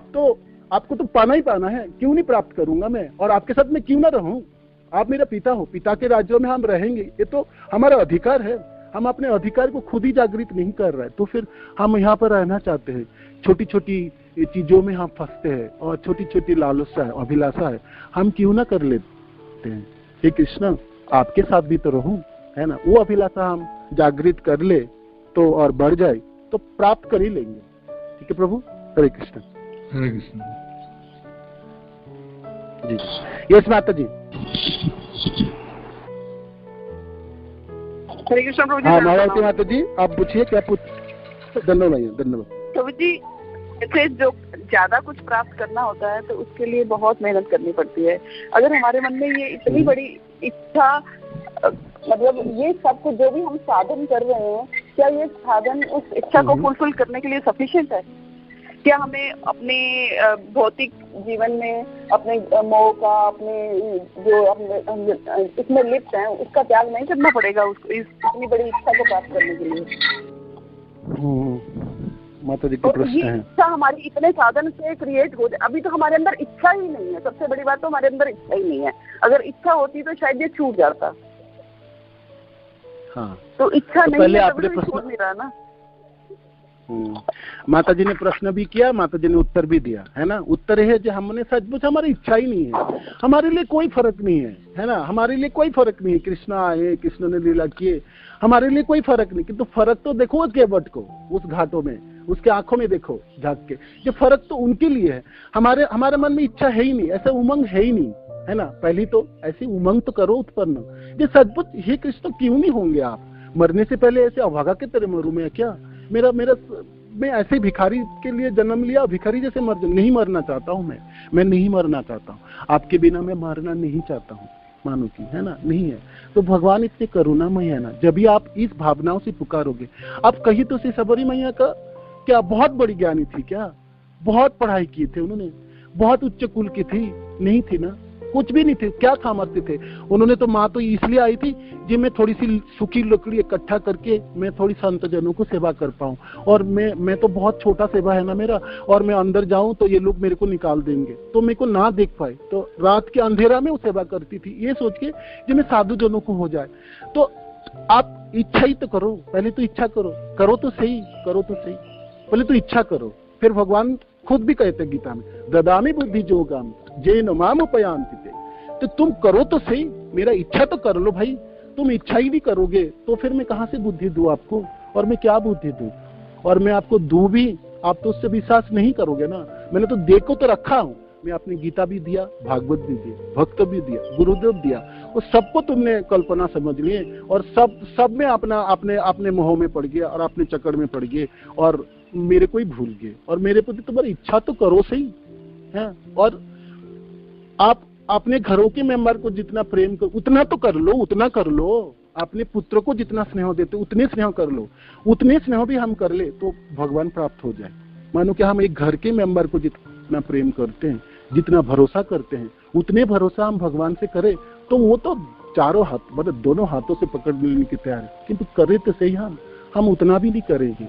तो आपको तो पाना ही पाना है, क्यों नहीं प्राप्त करूंगा मैं, और आपके साथ में क्यों ना रहूं। आप मेरा पिता हो, पिता के राज्यों में हम रहेंगे, ये तो हमारा अधिकार है। हम अपने अधिकार को खुद ही जागृत नहीं कर रहे, तो फिर हम यहाँ पर रहना चाहते हैं। छोटी छोटी चीजों में हम फंसते हैं और छोटी छोटी लालसा है, अभिलाषा है, हम क्यों ना कर लेते हैं। हे कृष्ण, आपके साथ भी तो रहूं, है ना। वो अभिलाषा हम जागृत कर ले तो और बढ़ जाए तो प्राप्त कर ही लेंगे। ठीक है प्रभु, हरे कृष्ण। हरे कृष्ण जी। यस माता जी। हरे कृष्ण प्रभु जी। हाँ मायावती माता जी, आप पूछिए क्या धन्यवाद। प्रभु जी, जैसे जो ज्यादा कुछ प्राप्त करना होता है तो उसके लिए बहुत मेहनत करनी पड़ती है। अगर हमारे मन में ये इतनी बड़ी इच्छा, मतलब ये सब कुछ जो भी हम साधन कर रहे हैं, क्या ये साधन उस इच्छा को फुलफिल करने के लिए सफिशिएंट है? क्या हमें अपने भौतिक जीवन में अपने मोह का, अपने जो अपने इसमें लिप्त हैं उसका त्याग नहीं करना पड़ेगा उसको, इतनी बड़ी इच्छा को प्राप्त करने के लिए? माता जी के प्रश्न है। इच्छा हमारी इतने साधन से क्रिएट हो जाए, अभी तो हमारे अंदर इच्छा ही नहीं है। सबसे बड़ी बात तो हमारे अंदर इच्छा ही नहीं है। अगर इच्छा होती तो शायद ये छूट जाता। हाँ, तो इच्छा तो नहीं पहले है, आपने तो छूट नहीं रहा ना। माता जी ने प्रश्न भी किया, माता जी ने उत्तर भी दिया, है ना। उत्तर है जो हमने सचमुच हमारी इच्छा ही नहीं है, हमारे लिए कोई फर्क नहीं है ना, हमारे लिए कोई फर्क नहीं है। कृष्ण आए, कृष्ण ने लीला किए, हमारे लिए कोई फर्क नहीं। किंतु फर्क तो देखो उस केवट को, उस घाटों में, उसके आंखों में देखो झांक के, ये फर्क तो उनके लिए है। हमारे मन में इच्छा है ही नहीं, ऐसा उमंग है ही नहीं, है ना। पहली तो ऐसी उमंग तो करो उत्पन्न, ये सचमुच हे कृष्ण क्यों नहीं होंगे आप? मरने से पहले ऐसे अभागा के तरह मरूं मैं क्या? मेरा मैं ऐसे भिखारी के लिए जन्म लिया, भिखारी जैसे नहीं मरना चाहता हूँ मैं नहीं मरना चाहता हूँ। आपके बिना मैं मरना नहीं चाहता हूँ, मानो की, है ना, नहीं है। तो भगवान इतने करुणामय है ना, जब भी आप इस भावनाओं से पुकारोगे। आप कही तो से सबरी मैया का क्या बहुत बड़ी ज्ञानी थी क्या? बहुत पढ़ाई की थी उन्होंने, बहुत उच्च कुल की थी? नहीं थी ना, कुछ भी नहीं थे। क्या सामर्थ्य थे उन्होंने? तो माँ तो इसलिए आई थी जी मैं थोड़ी सी सूखी लकड़ी इकट्ठा करके मैं थोड़ी संत जनों को सेवा कर पाऊं, और मैं तो बहुत छोटा सेवा है ना मेरा, और मैं अंदर जाऊं तो ये लोग मेरे को निकाल देंगे, तो मेरे को ना देख पाए, तो रात के अंधेरा में वो सेवा करती थी, ये सोच के जी मैं साधु जनों को हो जाए। तो आप इच्छा ही तो करो, पहले तो इच्छा करो तो सही, पहले तो इच्छा करो। फिर भगवान खुद भी कहते गीता में, ददामी बुद्धि जोगाम जे नमाम उपयांति। तो तुम करो तो सही, मेरा इच्छा तो कर लो भाई। तुम इच्छा ही नहीं करोगे तो फिर मैं कहां से बुद्धि दूं आपको, और मैं क्या बुद्धि दूं? और मैं आपको दूं भी, आप तो उससे विश्वास नहीं करोगे ना। मैंने तो देखो तो रखा हूं, मैं अपनी गीता भी दिया, भागवत भी दिया, भक्त भी दिया, गुरुदेव दिया, वो सबको तुमने कल्पना समझ लिए, और सब में अपने मोह में पड़ गए और अपने चक्कर में पड़ गए और मेरे को ही भूल गए। और मेरे प्रति तुम्हारी इच्छा तो करो सही है। और आप अपने घरों के मेंबर को जितना प्रेम कर उतना तो कर लो, उतना कर लो। अपने पुत्र को जितना स्नेह देते उतने स्नेह कर लो, उतने स्नेह भी हम कर ले तो भगवान प्राप्त हो जाए। मानो कि हम एक घर के मेंबर को जितना प्रेम करते हैं, जितना भरोसा करते हैं, उतने भरोसा हम भगवान से करें तो वो तो चारों हाथ, मतलब दोनों हाथों से पकड़ लेने की तैयार है। किंतु करे तो सही, हम उतना भी नहीं करेंगे,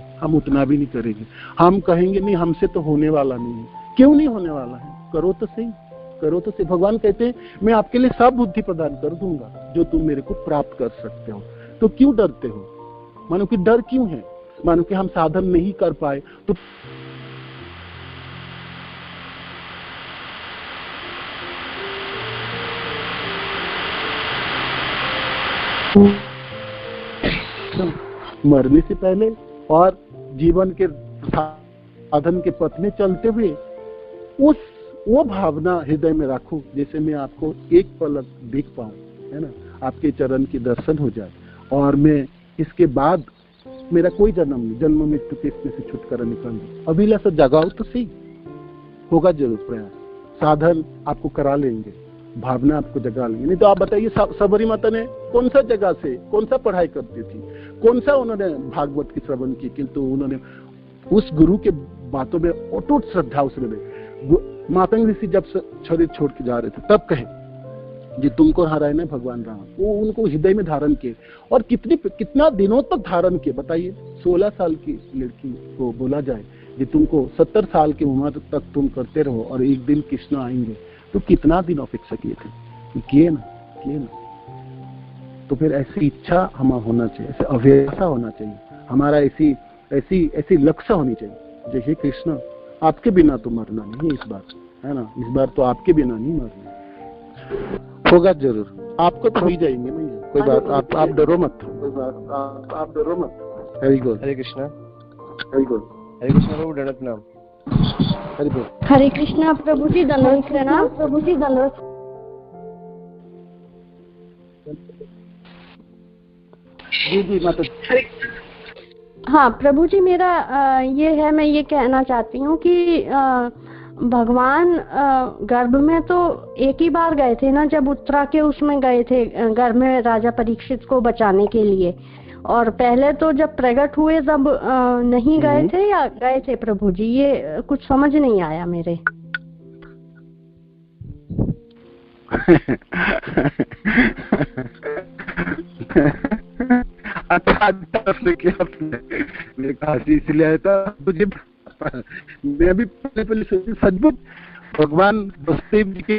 हम कहेंगे नहीं हमसे तो होने वाला नहीं है। क्यों नहीं होने वाला है? करो तो सही। भगवान कहते हैं मैं आपके लिए सब बुद्धि प्रदान कर दूंगा जो तुम मेरे को प्राप्त कर सकते हो। तो क्यों डरते हो? मानो कि डर क्यों है? मानो कि हम साधन नहीं कर पाए तो मरने से पहले और जीवन के साधन के पथ में चलते हुए वो भावना हृदय में रखो, जैसे मैं आपको एक पलक देख पाऊं, है ना, आपके चरण के दर्शन हो जाए, और मैं इसके बाद मेरा कोई जन्म नहीं, जन्म मृत्यु के इसमें से छुटकारा निकल दे। अभिलाषा जगाओ तो सही, होगा जरूर प्रयास। साधन आपको करा लेंगे, भावना आपको जगा लेंगे। नहीं तो आप बताइए सबरी माता ने कौन सा जगह से कौन सा पढ़ाई करती थी, कौन सा उन्होंने भागवत की श्रवण की, किंतु उन्होंने उस गुरु के बातों में अटूट श्रद्धा उसने। मातंग ऋषि जब शरीर छोड़ के जा रहे थे तब कहे जी तुमको हराए ना भगवान राम, वो उनको हृदय में धारण किए, और कितना दिनों तक धारण किए बताइए। 16 साल की लड़की को बोला जाए कि तुमको 70 साल की उम्र तक तुम करते रहो और एक दिन कृष्ण आएंगे, तो कितना दिन अपेक्षा किए थे? किए ना। तो फिर ऐसी इच्छा हमारा होना चाहिए, ऐसे अभिलाषा होना चाहिए हमारा, ऐसी लक्ष्य होनी चाहिए। जय कृष्ण, आपके बिना तो मरना नहीं इस बार, है ना, इस बार तो आपके बिना नहीं मरना। होगा जरूर, आपको तो हो ही जाएंगे नहीं, कोई बात, आप डरो मत, कोई बात, आप डरो मत। हरि बोल, हरे कृष्णा, हरि बोल, हरे कृष्णा प्रभु, दंडवत प्रणाम, हरि बोल, हरे कृष्णा प्रभु जी, दंडवत प्रणाम, प्रभु जी दंडवत। जी माता, हाँ प्रभु जी, मेरा ये है, मैं ये कहना चाहती हूँ कि भगवान गर्भ में तो एक ही बार गए थे ना, जब उत्तरा के उसमें गए थे गर्भ में राजा परीक्षित को बचाने के लिए, और पहले तो जब प्रकट हुए तब नहीं गए थे या गए थे प्रभु जी? ये कुछ समझ नहीं आया मेरे। अच्छा इसलिए आया था मुझे, मैं भी पहले सोची सचमुच भगवान वसुदेव जी के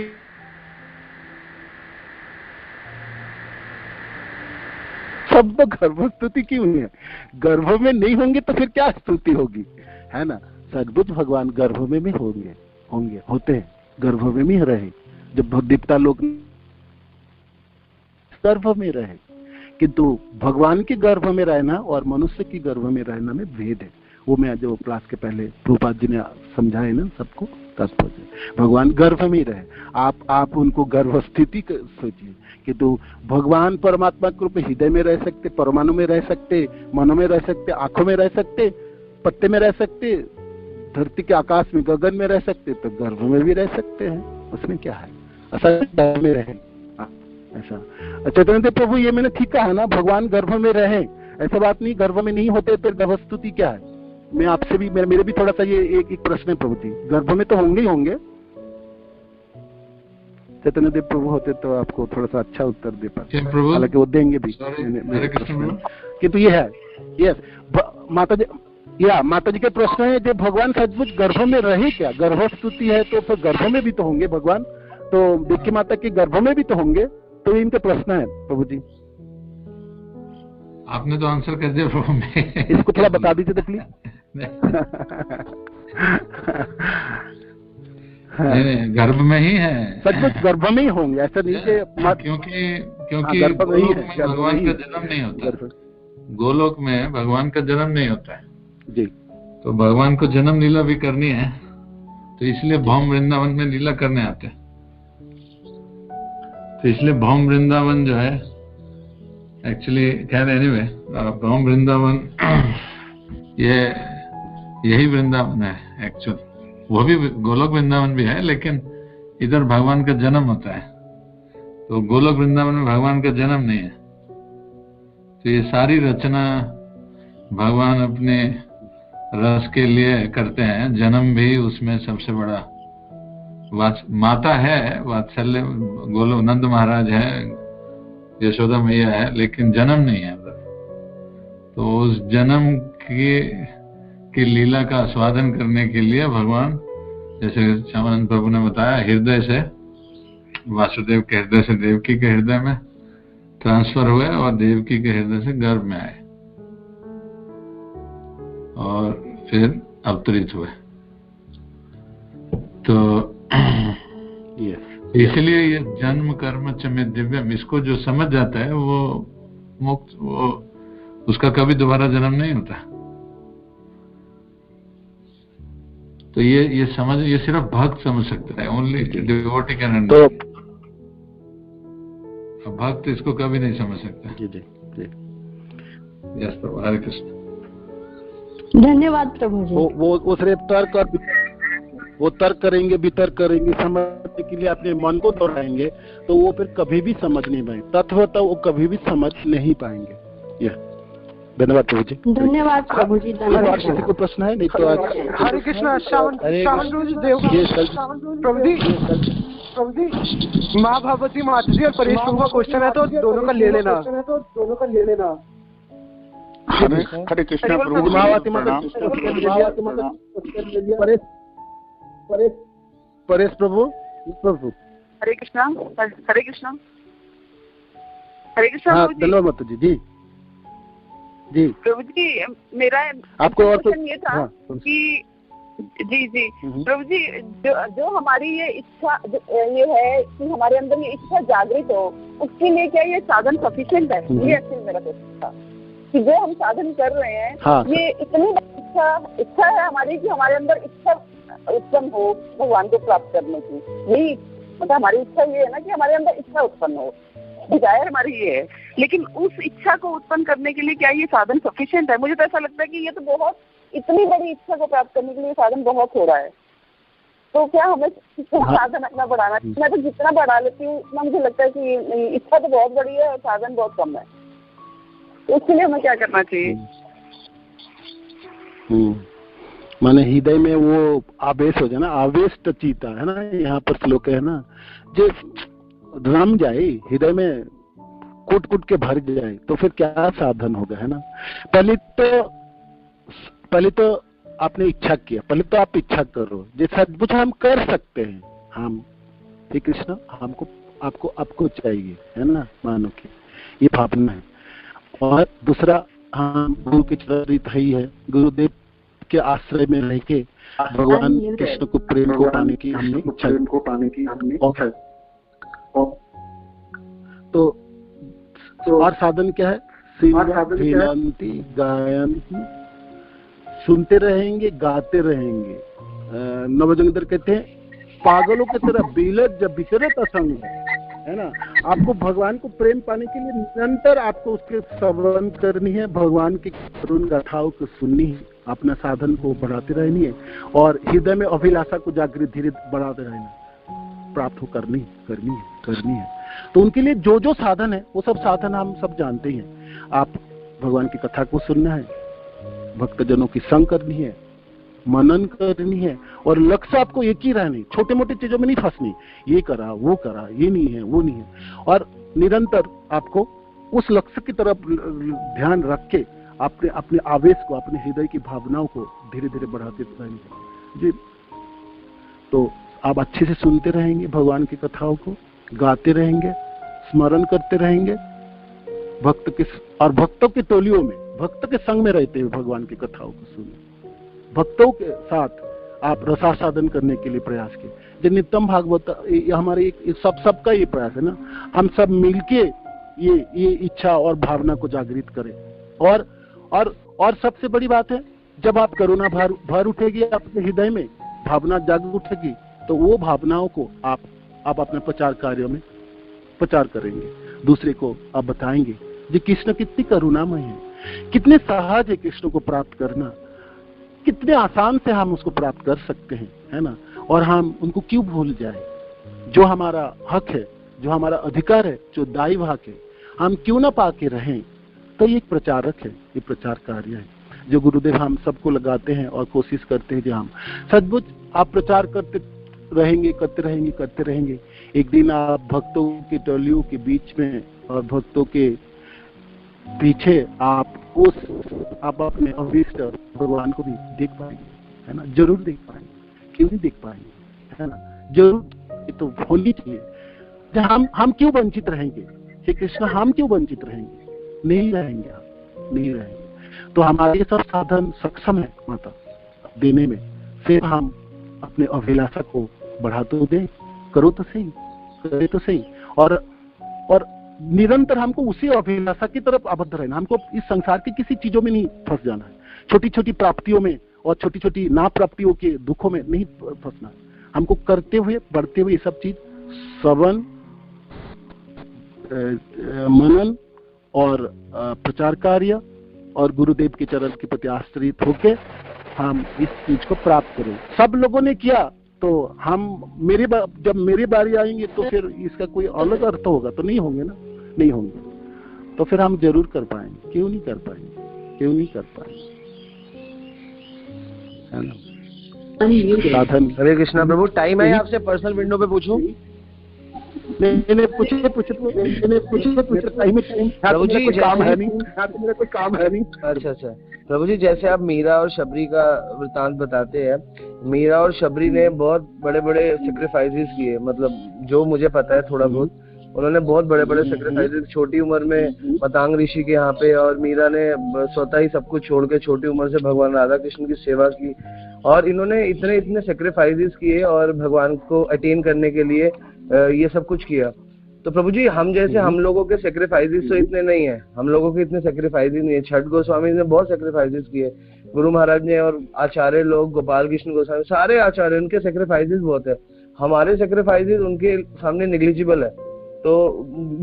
सब तो गर्भ स्तुति क्यों है? गर्भ में नहीं होंगे तो फिर क्या स्तुति होगी, है ना? सचमुच भगवान गर्भ में भी होंगे होते हैं, गर्भ में भी रहे। जब देवता लोग गर्भ में रहे, किंतु भगवान के गर्भ में रहना और मनुष्य के गर्भ में रहना में भेद है। वो मैं जो क्लास के पहले प्रभुपाद जी ने समझाए ना सबको, भगवान गर्भ में ही रहे। आप उनको गर्भ स्थिति सोचिए, किंतु भगवान परमात्मा के रूप में हृदय में रह सकते, परमाणु में रह सकते, मनों में रह सकते, आंखों में रह सकते, पत्ते में रह सकते, धरती के आकाश में गगन में रह सकते, तो गर्भ में भी रह सकते हैं। उसमें क्या है, ऐसा में रहे ऐसा। चैतन्य प्रभु ये मैंने ठीक कहा ना, भगवान गर्भ में रहे, ऐसा बात नहीं गर्भ में नहीं होते तो गर्भ स्तुति क्या है? मैं आपसे भी मेरे भी थोड़ा सा ये एक प्रश्न है प्रभु जी, गर्भ में तो होंगे ही होंगे। चैतन्य देव प्रभु होते तो आपको थोड़ा सा अच्छा उत्तर दे पाते, हालांकि वो देंगे भी, किंतु ये है यस माता जी के प्रश्न है, जो भगवान सचमुच गर्भ में रहे क्या? गर्भ स्तुति है तो फिर गर्भ में भी तो होंगे भगवान, तो देवकी माता के गर्भ में भी तो होंगे, तो इनके प्रश्न है प्रभु जी। आपने तो आंसर कर दिया प्रभु में, इसको थोड़ा बता दीजिए तो प्लीज। नहीं, गर्भ में ही है, सचमुच गर्भ में ही होंगे, ऐसा नहीं कि क्योंकि गोलोक में भगवान का जन्म नहीं होता, गोलोक में भगवान का जन्म नहीं होता है जी, तो भगवान को जन्म लीला भी करनी है, तो इसलिए भौम वृंदावन में लीला करने आते हैं। तो इसलिए भौम वृंदावन जो है एक्चुअली खैर एनीवे भौम वृंदावन यही वृंदावन है एक्चुअल, वो भी गोलोक वृंदावन भी है, लेकिन इधर भगवान का जन्म होता है, तो गोलोक वृंदावन में भगवान का जन्म नहीं है। तो ये सारी रचना भगवान अपने रस के लिए करते हैं, जन्म भी उसमें सबसे बड़ा माता है, वात्सल्य गोलोक नंद महाराज है, यशोदा मैया है, लेकिन जन्म नहीं है। तो उस जन्म की लीला का आस्वादन करने के लिए भगवान, जैसे श्यामानंद प्रभु ने बताया, हृदय से वासुदेव के हृदय से देवकी के हृदय में ट्रांसफर हुए और देवकी के हृदय से गर्भ में आए और फिर अवतरित हुए। तो इसलिए ये जन्म कर्म च में दिव्यम, इसको जो समझ जाता है वो मुक्त, वो उसका कभी दोबारा जन्म नहीं होता। तो ये समझ, ये सिर्फ भक्त समझ सकता है, ओनली डिवोटी कैन अंडरस्टैंड। भक्त इसको कभी नहीं समझ सकता। जी जी जी, यस प्रभु, हरे कृष्ण। धन्यवाद प्रभु जी। वो सिर्फ तर्क और वो तर्क करेंगे, वितर्क करेंगे, समझने के लिए अपने मन को दोहराएंगे, तो वो फिर कभी भी समझ नहीं पाएंगे, तत्व तो वो कभी भी समझ नहीं पाएंगे। यह धन्यवाद प्रभु जी। धन्यवाद प्रभु जी, धन्यवाद। किसी को प्रश्न है? नहीं तो आज हरे कृष्णा। श्रावण प्रभु जी, प्रभु जी माँ भगवती माता जी और परेश प्रभु का क्वेश्चन है, तो दोनों का ले लेना। हरे कृष्णा प्रभु जी, परेश प्रभु हरे कृष्णा, हरे कृष्णा, हरे कृष्णा। हाँ, धन्यवाद माता जी। जी जी प्रभु जी, मेरा आपको और क्वेश्चन ये था कि जी जी प्रभु जी, जो हमारी ये इच्छा ये है कि हमारे अंदर ये इच्छा जागृत हो, उसके लिए क्या ये साधन सफिशिएंट है? ये एक्चुअली मेरा क्वेश्चन था कि जो हम साधन कर रहे हैं, हाँ, ये इतनी इच्छा है हमारी कि हमारे अंदर इच्छा उत्पन्न हो भगवान को प्राप्त करने की। यही मतलब हमारी इच्छा ये है ना कि हमारे अंदर इच्छा उत्पन्न हो, डिजायर हमारी ये है। लेकिन उस इच्छा को उत्पन्न करने के लिए क्या ये साधन सफिशिएंट है? मुझे तो ऐसा लगता है कि ये तो बहुत, इतनी बड़ी इच्छा को प्राप्त करने के लिए साधन बहुत थोड़ा है। तो क्या हमें साधन अपना बढ़ाना चाहिए? मैं तो जितना बढ़ा लेती हूँ उतना मुझे लगता है कि इच्छा तो बहुत बड़ी है और साधन बहुत कम है। तो उसके लिए हमें क्या करना चाहिए? माने हृदय में वो आवेश हो जाए ना, आवेश चीता है ना, यहाँ पर श्लोक है ना, जो रम जाए हृदय में, कूट कूट के भर जाए, तो फिर क्या साधन होगा, है ना। पहले तो आपने इच्छा किया, पहले तो आप इच्छा करो, जो सचमुच हम कर सकते हैं, हम हे कृष्ण हमको आपको चाहिए, है ना, मानो कि ये भावना है। और दूसरा, हम गुरु की चरित ही है, गुरुदेव के आश्रय में रह के भगवान कृष्ण को प्रेम को पाने की हमने इच्छा, तो और साधन क्या है? श्रीमती गायंती, सुनते रहेंगे, गाते रहेंगे। नवजोगिंदर कहते हैं पागलों की तरह बिलज जब बिखरे असंग है ना। आपको भगवान को प्रेम पाने के लिए निरंतर आपको उसके श्रवण करनी है, भगवान की करुण गाथाओं को सुननी है, अपना साधन को बढ़ाते रहनी है और हृदय में अभिलाषा को जागृत धीरे बढ़ाते रहना, प्राप्त हो करनी है। तो उनके लिए जो जो साधन है वो सब साधन हम सब जानते हैं। आप भगवान की कथा को सुनना है, भक्तजनों की संग करनी है, मनन करनी है और लक्ष्य आपको एक ही रहनी, छोटे मोटे चीजों में नहीं फंसनी, ये करा वो करा, ये नहीं है वो नहीं है, और निरंतर आपको उस लक्ष्य की तरफ ध्यान रख के अपने आवेश को, अपने हृदय की भावनाओं को धीरे धीरे बढ़ाते रहेंगे जी। तो आप अच्छे से सुनते रहेंगे भगवान की कथाओं को, गाते रहेंगे, स्मरण करते रहेंगे, भक्तों की टोलियों में, भक्त के संग में रहते हुए भगवान की कथाओं को सुने, भक्तों के साथ आप रसास्वादन करने के लिए प्रयास किए। जो नित्यम भागवत हमारे एक सबका ये प्रयास है ना, हम सब मिलके ये इच्छा और भावना को जागृत करें। और सबसे बड़ी बात है, जब आप करुणा भर उठेगी आपके हृदय में, भावना जाग उठेगी, तो वो भावनाओं को आप अपने प्रचार कार्यों में प्रचार करेंगे, दूसरे को आप बताएंगे जी कृष्ण कितनी करुणामय है, कितने सहज है कृष्ण को प्राप्त करना, कितने आसान से हम उसको प्राप्त कर सकते हैं, है ना। और हम उनको क्यों भूल जाए, जो हमारा हक है, जो हमारा अधिकार है, जो दायित्व हक है, हम क्यों ना पाके रहें। तो ये एक प्रचारक है, ये प्रचार कार्य है जो गुरुदेव हम सबको लगाते हैं और कोशिश करते हैं कि हम सचमुच आप प्रचार करते रहेंगे। एक दिन आप भक्तों की टोलियों के बीच में और भक्तों के पीछे आप अपने अभीष्ट भगवान को भी देख पाएंगे, है ना, जरूर देख पाएंगे, क्यों नहीं देख पाएंगे, है ना, जरूर। ये तो होनी चाहिए। हम क्यों वंचित रहेंगे हे कृष्ण, हम क्यों वंचित रहेंगे? नहीं रहेंगे। तो हमारे सब साधन सक्षम है माता देने में, फिर हम अपने अभिलाषा को बढ़ा तो दे, करे तो सही। और निरंतर हमको उसी अभिलाषा की तरफ आबद्ध रहना, हमको इस संसार की किसी चीजों में नहीं फंस जाना है, छोटी छोटी प्राप्तियों में और छोटी छोटी ना प्राप्तियों के दुखों में नहीं फंसना है। हमको करते हुए बढ़ते हुए ये सब चीज श्रवण, मनन और प्रचार कार्य और गुरुदेव के चरण के प्रति आश्रित होके हम इस चीज को प्राप्त करें। सब लोगों ने किया तो हम जब मेरी बारी आएंगे तो फिर इसका कोई अलग अर्थ होगा तो नहीं होंगे ना, नहीं होंगे। तो फिर हम जरूर कर पाएंगे, क्यों नहीं कर पाएंगे, है ना। साधन। हरे कृष्णा प्रभु, टाइम है आपसे पर्सनल विंडो पे पूछूं? नहीं, पूछिए प्रभु जी, काम है नहीं, मेरा कोई काम है नहीं। अच्छा प्रभु जी, जैसे आप मीरा और शबरी का वृतांत बताते हैं, मीरा और शबरी ने बहुत बड़े बड़े सेक्रीफाइसेस किए, मतलब जो मुझे पता है थोड़ा बहुत, उन्होंने बहुत बड़े बड़े सेक्रीफाइसेस छोटी उम्र में पतंग ऋषि के यहाँ पे, और मीरा ने स्वतः ही सब कुछ छोड़ के छोटी उम्र से भगवान राधा कृष्ण की सेवा की, और इन्होंने इतने सेक्रीफाइसेस किए और भगवान को अटेन करने के लिए ये सब कुछ किया। तो प्रभु जी, हम लोगों के सेक्रीफाइसेस तो इतने नहीं है, हम लोगों के इतने सेक्रीफाइसेस नहीं है। छठ गोस्वामी ने बहुत सेक्रीफाइसेस किए, गुरु महाराज ने, और आचार्य लोग, गोपाल कृष्ण गोस्वामी, सारे आचार्य, उनके सेक्रीफाइसेस बहुत है। हमारे सेक्रीफाइसेस उनके सामने निग्लिजिबल है। तो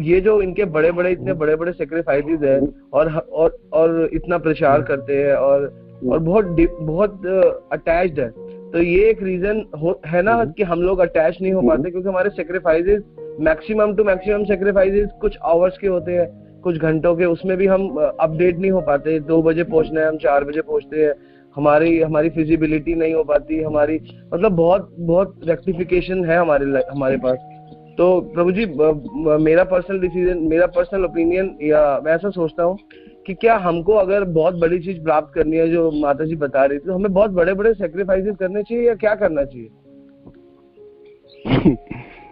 ये जो इनके बड़े बड़े इतने बड़े बड़े सेक्रीफाइसेस है और इतना प्रचार करते हैं और बहुत अटैच्ड है, तो ये एक रीजन है ना कि हम लोग अटैच नहीं हो पाते, क्योंकि हमारे sacrifices maximum to maximum sacrifices कुछ आवर्स के होते हैं, कुछ घंटों के, उसमें भी हम अपडेट नहीं हो पाते। 2 बजे पहुंचना है, हम 4 बजे पहुंचते हैं, हमारी फिजिबिलिटी नहीं हो पाती, हमारी मतलब बहुत रेक्टिफिकेशन है हमारे पास। तो प्रभु जी मेरा पर्सनल डिसीजन, मेरा पर्सनल ओपिनियन, या मैं ऐसा सोचता हूँ कि क्या हमको अगर बहुत बड़ी चीज प्राप्त करनी है जो माता जी बता रही थी, तो हमें बहुत बड़े बड़े सेक्रीफाइसेस करने चाहिए या क्या करना चाहिए?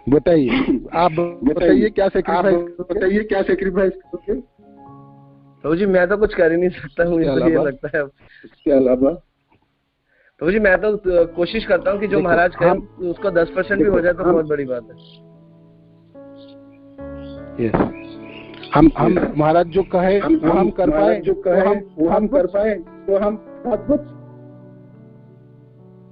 बताइए, आप बताइए क्या सेक्रीफाइस करोगे? प्रभु जी मैं तो कुछ कर ही नहीं सकता, मुझे तो ये लगता है। इसके अलावा प्रभु जी मैं तो कोशिश करता हूँ कि जो महाराज कहें उसका 10% भी हो जाए तो बहुत बड़ी बात है। हम महाराज जो कहे वो हम कर पाए, तो हम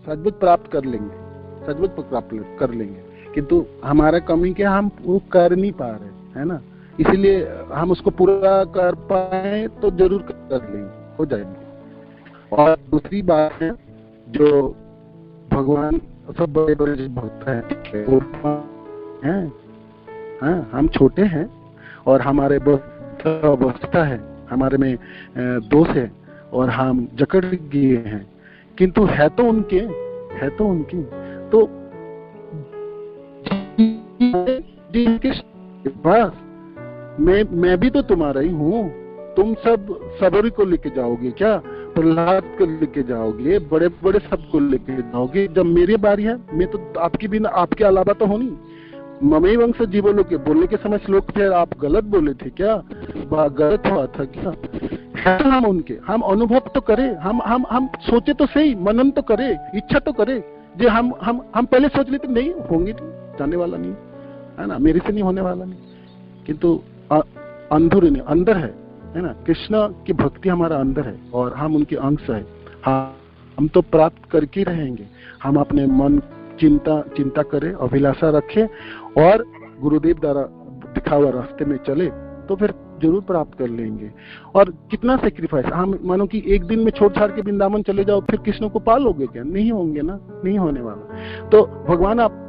सद्बुद्ध प्राप्त कर लेंगे, किंतु हमारा कमी क्या, हम वो कर नहीं पा रहे, है ना, इसीलिए हम उसको पूरा कर पाए तो जरूर कर लेंगे, हो जाएंगे। और दूसरी बात है, जो भगवान सब बड़े बड़े जो भक्त हैं, हम छोटे हैं और हमारे बहुत अवस्था है, हमारे में दोष है और हम जकड़ गए हैं, किंतु है तो उनके तो बस मैं भी तो तुम्हारा ही हूँ। तुम सब सबरी को लेके जाओगे क्या, प्रहलाद को लेके जाओगे, बड़े बड़े सबको लेके जाओगे। जब मेरी बारी है, मैं तो आपके बिना, आपके अलावा तो हो नहीं। ममई वंश जीवों के बोलने के समय श्लोक थे, आप गलत बोले थे क्या, गलत हुआ था क्या? है हम उनके, हम अनुभव तो करें, हम सोचे तो सही, मनन तो करे, इच्छा तो करे। जो हम पहले सोच लेते नहीं होंगे, जाने वाला नहीं है ना, मेरे से नहीं होने वाला नहीं, किंतु अंदर है ना, कृष्ण की भक्ति हमारा अंदर है और हम उनके अंश है। हम तो प्राप्त करके रहेंगे। हम अपने मन चिंता करें, अभिलाषा रखें और गुरुदेव द्वारा दिखा हुआ रास्ते में चले तो फिर जरूर प्राप्त कर लेंगे। और कितना सेक्रीफाइस, हम मानो कि एक दिन में छोड़ छाड़ के वृंदावन चले जाओ, फिर कृष्ण को पालोगे क्या? नहीं होंगे ना, नहीं होने वाला। तो भगवान आप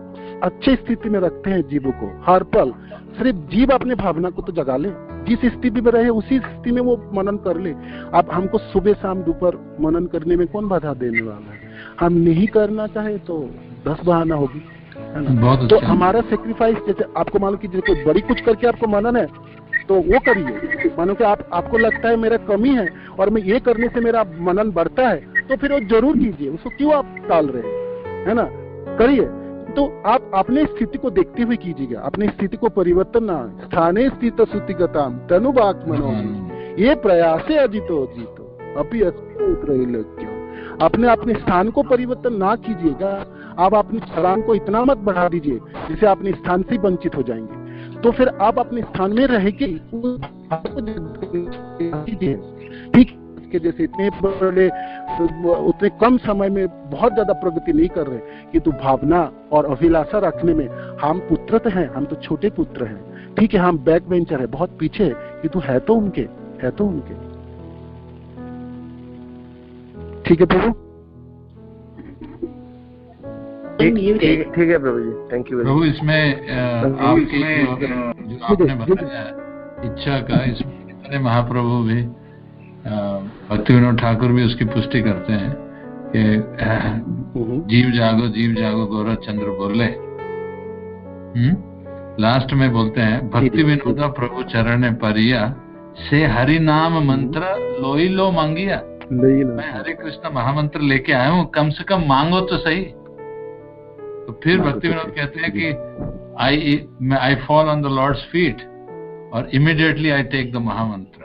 अच्छी स्थिति में रखते हैं जीवों को हर पल। सिर्फ जीव अपने भावना को तो जगा ले, जिस स्थिति में रहे उसी स्थिति में वो मनन कर ले। अब हमको सुबह शाम दोपहर मनन करने में कौन बाधा देने वाला है? हम नहीं करना चाहे तो 10 बहाना होगी, है ना। तो हमारा सेक्रीफाइस, जैसे आपको मालूम कि कोई बड़ी कुछ करके आपको मनन है तो वो करिए। मानो कि आपको लगता है मेरा कमी है और मैं ये करने से मेरा मनन बढ़ता है, तो फिर वो जरूर कीजिए। उसको क्यों आप टाल रहे हैं, है ना, करिए। तो आप अपने स्थिति को देखते हुए कीजिएगा, अपनी स्थिति को परिवर्तन ना। स्थाने स्थित सुतिगताम तनुवाक मनो ये प्रयासे अजितो अभी अपने स्थान को परिवर्तन ना कीजिएगा। आप अपनी छलांग को इतना मत बढ़ा दीजिए जिससे अपने स्थान से वंचित हो जाएंगे। तो फिर आप अपने स्थान में रह के ठीक के जैसे इतने बड़े उतने कम समय में बहुत ज्यादा प्रगति नहीं कर रहे, किंतु भावना और अभिलाषा रखने में हम पुत्र तो हैं, हम तो छोटे पुत्र हैं, ठीक है, हम बैक बेंचर है, बहुत पीछे है, किंतु है तो उनके। ठीक है प्रभु, ठीक है प्रभु जी, थैंक यू प्रभु। इसमें आपकी जो आपने बताया इच्छा का, इसमें महाप्रभु भी भक्ति विनोद ठाकुर भी उसकी पुष्टि करते हैं कि जीव जागो गौरव चंद्र बोले। लास्ट में बोलते हैं भक्ति विनोद प्रभु चरण परिया से हरि नाम मंत्र लोई लो मांगिया। मैं हरे कृष्ण महामंत्र लेके आया हूँ, कम से कम मांगो तो सही। तो फिर भक्ति विनोद कहते हैं कि I fall on the lord's feet और immediately I take the mahamantra.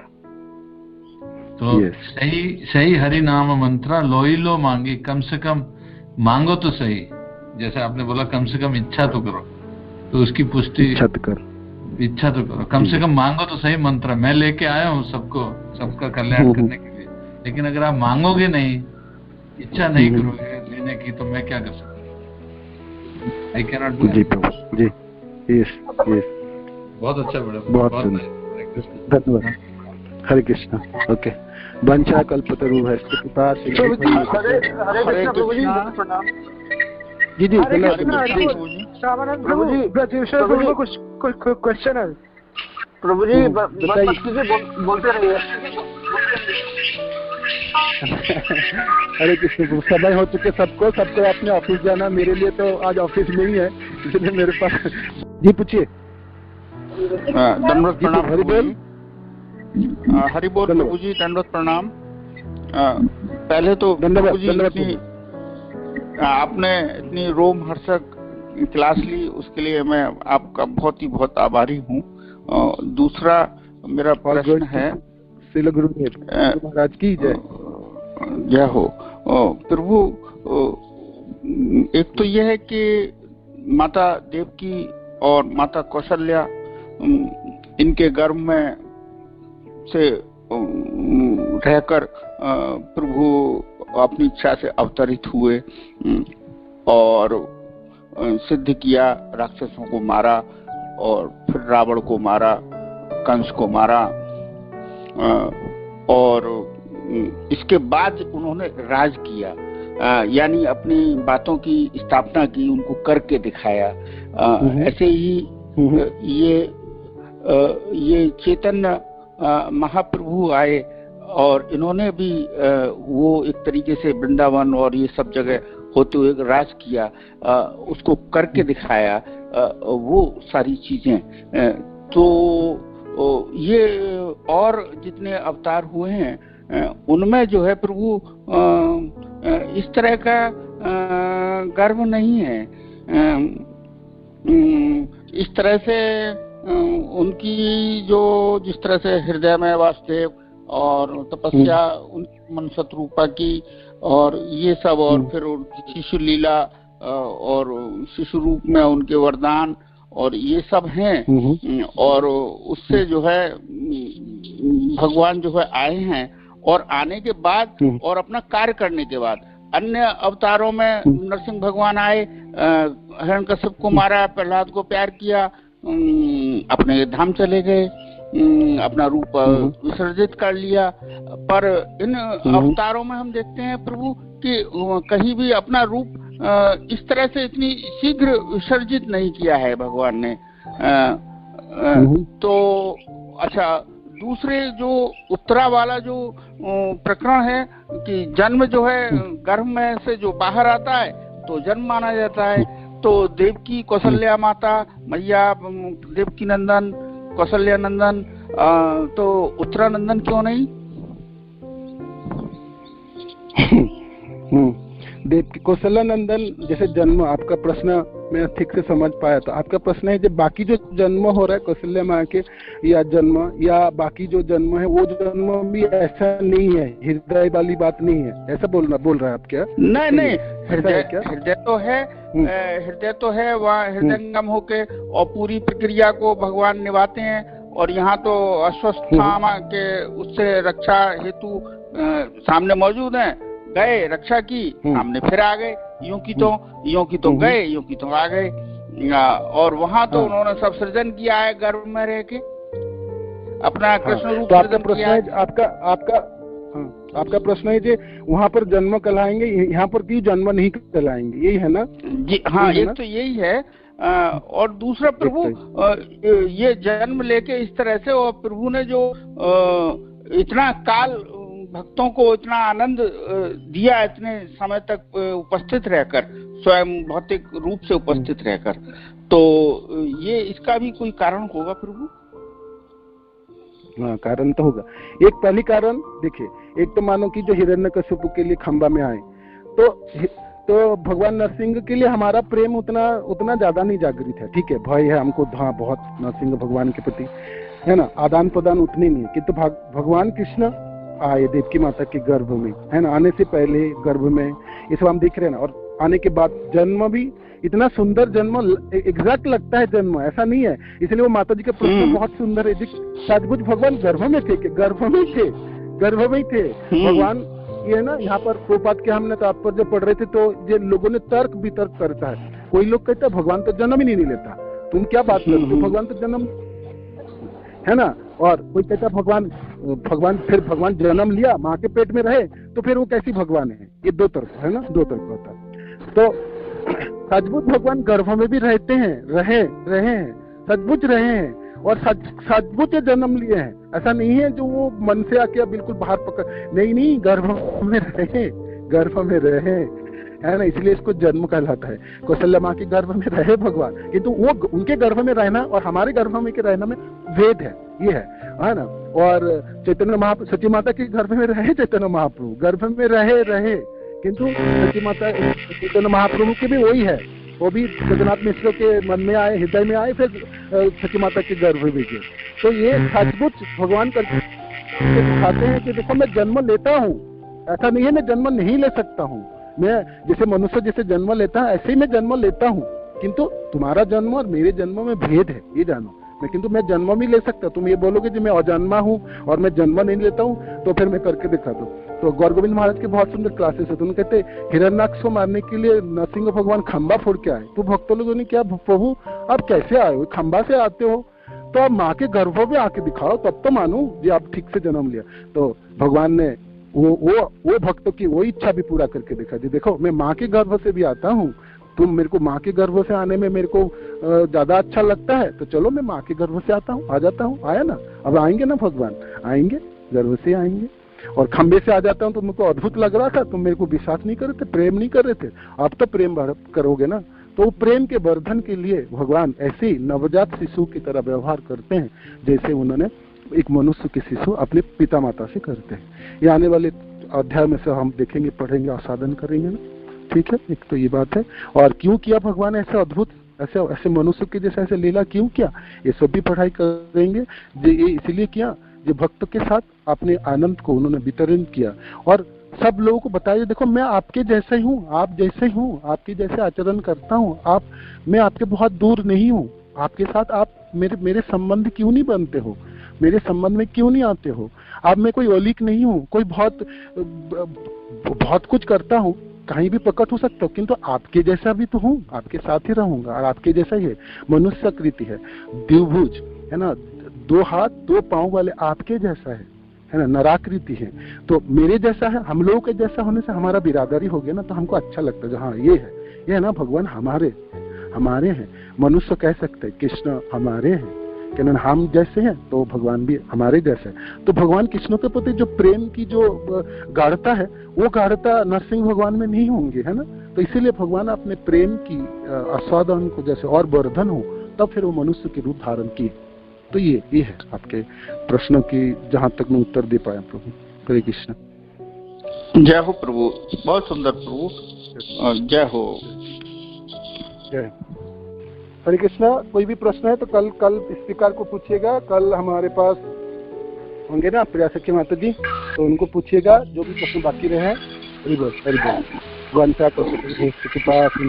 तो सही हरि नाम मंत्र लोई लो मांगी, कम से कम मांगो तो सही। जैसे आपने बोला कम से कम इच्छा तो करो, तो उसकी पुष्टि इच्छा तो करो, कम से कम मांगो तो सही मंत्र। मैं लेके आया हूँ सबका कल्याण करने के लिए, लेकिन अगर आप मांगोगे नहीं, इच्छा नहीं करोगे लेने की, तो मैं क्या कर सकता हूँ? I can not do. बहुत अच्छा मैडम, बहुत धन्यवाद। हरे कृष्णा। ओके, वंशा कल्पतरु है कृपा से। हरे प्रभु जी, प्रणाम जी जी हरे कृष्णा। श्रावण प्रभु जी, ब्रजेश्वर प्रभु को कुछ क्वेश्चन है प्रभु जी, बोलते रहिए। हरे कृष्ण प्रभु, समय हो चुके सबको अपने ऑफिस जाना। मेरे लिए तो आज ऑफिस में ही है, इसलिए मेरे पास। जी पूछिए। दंडवत प्रणाम। हरि बोल। हरि बोल प्रभु जी, दंडवत प्रणाम। पहले तो प्रभु जी आपने इतनी रोमहर्षक क्लास ली, उसके लिए मैं आपका बहुत आभारी हूँ। दूसरा मेरा प्रश्न है, श्रील गुरुदेव महाराज की जय हो। प्रभु, एक तो यह है कि माता देवकी और माता कौशल्या इनके गर्भ में से रहकर प्रभु अपनी इच्छा से अवतरित हुए और सिद्ध किया, राक्षसों को मारा और फिर रावण को मारा, कंस को मारा, और इसके बाद उन्होंने राज किया, यानी अपनी बातों की स्थापना की, उनको करके दिखाया। ऐसे ही ये चैतन्य महाप्रभु आए और इन्होंने भी वो एक तरीके से वृंदावन और ये सब जगह होते हुए राज किया, उसको करके दिखाया, वो सारी चीजें। तो ये और जितने अवतार हुए हैं उनमें जो है प्रभु इस तरह का गर्व नहीं है। इस तरह से उनकी जो जिस तरह से हृदय में वासुदेव और तपस्या उनकी मन शत्रुपा की और ये सब, और फिर शिशु लीला और शिशु रूप में उनके वरदान और ये सब हैं, और उससे जो है भगवान जो है आए हैं, और आने के बाद और अपना कार्य करने के बाद अन्य अवतारों में नरसिंह भगवान आए, हिरण्यकश्यप को मारा, प्रहलाद को प्यार किया, अपने धाम चले गए, अपना रूप विसर्जित कर लिया। पर इन अवतारों में हम देखते हैं प्रभु कि कहीं भी अपना रूप इस तरह से इतनी शीघ्र विसर्जित नहीं किया है भगवान ने। तो अच्छा, दूसरे जो उत्तरा वाला जो प्रकरण है कि जन्म जो है गर्भ में से जो बाहर आता है तो जन्म माना जाता है। तो देवकी कौशल्या माता मैया, देवकी नंदन, कौशल्या नंदन, तो उत्तरानंदन क्यों नहीं? देवकी कौशल्या नंदन जैसे जन्म, आपका प्रश्न मैं ठीक से समझ पाया। तो आपका प्रश्न है जो बाकी जो जन्म हो रहा है कौशल्या माँ के या जन्म या बाकी जो जन्म है वो जन्म भी ऐसा नहीं है, हृदय वाली बात नहीं है, ऐसा बोल रहा है आप क्या? नहीं, हृदय तो है वहाँ हृदयंगम होके और पूरी प्रक्रिया को भगवान निभाते हैं। और यहाँ तो अश्वस्थामा के उससे रक्षा हेतु सामने मौजूद हैं, गए रक्षा की, सामने फिर आ गए, यूं की तो गए, यूं की तो आ गए। और वहाँ तो उन्होंने सब सृजन किया है गर्भ में रह के, अपना कृष्ण रूप सृजन किया है। आपका प्रश्न है कि वहाँ पर जन्म कहलाएंगे, यहाँ पर क्यों जन्म नहीं कहलाएंगे, यही है ना? जी हाँ, एक तो यही है। और दूसरा प्रभु ये जन्म लेके इस तरह से, और प्रभु ने जो इतना काल भक्तों को इतना आनंद दिया, इतने समय तक उपस्थित रहकर, स्वयं भौतिक रूप से उपस्थित रहकर, तो ये इसका भी कोई कारण होगा प्रभु? हाँ, कारण तो होगा। एक पहली कारण देखिए, एक तो मानो कि जो हिरण्यकश्यप के लिए खंबा में आए तो भगवान नरसिंह के लिए हमारा प्रेम उतना ज्यादा नहीं जागृत है, ठीक है, भय है हमको, हाँ बहुत नरसिंह भगवान के प्रति है ना, आदान प्रदान उतने नहीं है। किंतु भगवान कृष्ण आए देवकी माता के गर्भ में, है ना, आने से पहले गर्भ में, ये सब हम देख रहे हैं ना, और आने के बाद जन्म भी इतना सुंदर जन्म, एग्जैक्ट लगता है जन्म, ऐसा नहीं है। इसलिए वो माता जी का प्रश्न बहुत सुंदर है। सचमुच भगवान गर्भ में थे, गर्भ में ही थे भगवान। ये है ना, यहाँ पर प्रोपात के हमने तात्पर्य पढ़ रहे थे तो ये लोगों ने तर्क वितर्क करता है। कोई लोग कहता है भगवान तो जन्म ही नहीं लेता, तुम क्या बात करते हो, भगवान तो जन्म है ना। और कोई कहता भगवान फिर भगवान जन्म लिया, माँ के पेट में रहे, तो फिर वो कैसी भगवान है? ये दो तरफ है ना, दो तरफ होता है। तो सचमुच भगवान गर्भ में भी रहते हैं, रहे हैं, सचमुच रहे हैं, और सचमुच जन्म लिए हैं। ऐसा नहीं है जो वो मन से आके बिल्कुल बाहर पकड़, नहीं, गर्भ में रहे है ना, इसलिए इसको जन्म कहलाता है। कौशल्या माँ के गर्भ में रहे भगवान, किंतु वो उनके गर्भ में रहना और हमारे गर्भ में के रहना में भेद है, ये है ना। और चैतन्य महाप्रभु, सची माता के गर्भ में रहे चैतन्य महाप्रभु, गर्भ में रहे, किंतु सची माता चैतन्य महाप्रभु के भी वही है, वो भी जगन्नाथ मिश्र के मन में आए, हृदय में आए, फिर सची माता के गर्भ में गए। तो ये सचमुच भगवान करके दिखाते हैं कि देखो मैं जन्म लेता हूँ, ऐसा नहीं है मैं जन्म नहीं ले सकता हूँ। मैं जैसे मनुष्य जैसे जन्म लेता है ऐसे ही मैं जन्म लेता हूँ, किंतु तुम्हारा जन्म और मेरे जन्म में भेद है, ये जानो। किंतु मैं जन्म भी ले सकता। तुम ये बोलोगे कि मैं अजन्मा हूँ और मैं जन्म नहीं लेता हूँ, तो फिर मैं करके दिखा दूँ। तो गौर गोविंद महाराज के बहुत सुंदर क्लासेस है। तो उन्होंने कहते हिरण्याक्ष को मारने के लिए नरसिंह भगवान खंबा फोड़ के आए। तो भक्तों लोगों ने क्या, प्रभु आप कैसे आए हो, खंबा से आते हो, तो आप माँ के गर्भ में आके दिखाओ, तब तो मानू जी आप ठीक से जन्म लिया। तो भगवान ने वो भक्तों की वो इच्छा भी पूरा करके दिखा दी। देखो मैं माँ के गर्भ से भी आता हूँ, तुम मेरे को माँ के गर्भ से आने में मेरे को ज्यादा अच्छा लगता है, तो चलो मैं माँ के गर्भ से आता हूँ, आ जाता हूँ। आया ना, अब आएंगे ना भगवान, आएंगे गर्भ से आएंगे। और खंबे से आ जाता हूँ तो मुझको अद्भुत लग रहा था, तुम मेरे को विश्वास नहीं कर रहे थे, प्रेम नहीं कर रहे थे, अब तो प्रेम करोगे ना। तो प्रेम के वर्धन के लिए भगवान ऐसे नवजात शिशु की तरह व्यवहार करते हैं, जैसे उन्होंने एक मनुष्य के शिशु अपने पिता माता से करते हैं। ये आने वाले अध्याय में से हम देखेंगे, पढ़ेंगे और साधन करेंगे ना, ठीक है। एक तो ये बात है। और क्यों किया भगवान ऐसे अद्भुत, ऐसे मनुष्य के जैसे ऐसे लीला क्यों किया, ये सब भी पढ़ाई करेंगे। ये इसलिए किया जो भक्त के साथ अपने आनंद को उन्होंने वितरण किया और सब लोगों को बताया, देखो मैं आपके जैसे ही हूँ, आप जैसे ही हूँ, आपके जैसे आचरण करता हूँ, मैं आपके बहुत दूर नहीं हूँ, आपके साथ आप मेरे संबंध क्यों नहीं बनते हो, मेरे संबंध में क्यों नहीं आते हो। अब मैं कोई ओलिक नहीं हूँ, कोई बहुत कुछ करता हूँ, कहीं भी प्रकट हो सकता हूँ, किंतु आपके जैसा भी तो हूँ, आपके साथ ही रहूंगा और आपके जैसा ही है। मनुष्य आकृति है, द्विभुज है ना, 2 हाथ 2 पांव वाले आपके जैसा है ना, नराकृति है, तो मेरे जैसा है। हम लोगों के जैसा होने से हमारा बिरादरी हो गया ना, तो हमको अच्छा लगता है, हाँ ये है ना, भगवान हमारे हैं। मनुष्य कह सकते हैं कृष्ण हमारे हैं, कि हम जैसे हैं तो भगवान भी हमारे जैसे हैं। तो भगवान कृष्ण के प्रति जो प्रेम की जो गाढ़ता है, वो गाढ़ता नरसिंह भगवान में नहीं होंगे, है ना। तो इसीलिए भगवान अपने प्रेम की आस्वादन को जैसे और वर्धन हो, तब फिर वो मनुष्य के रूप धारण किए। तो ये है आपके प्रश्नों की जहां तक मैं उत्तर दे पाया प्रभु। हरे कृष्ण। जय हो प्रभु, बहुत सुंदर प्रभु, जय हो। जय हरे कृष्णा। कोई भी प्रश्न है तो कल स्पीकर को पूछिएगा, कल हमारे पास होंगे ना प्रिया सखी माता जी, तो उनको पूछिएगा जो भी प्रश्न बाकी रहे। हरि बोल हरि बोल। वंशा को कृपा सिंधु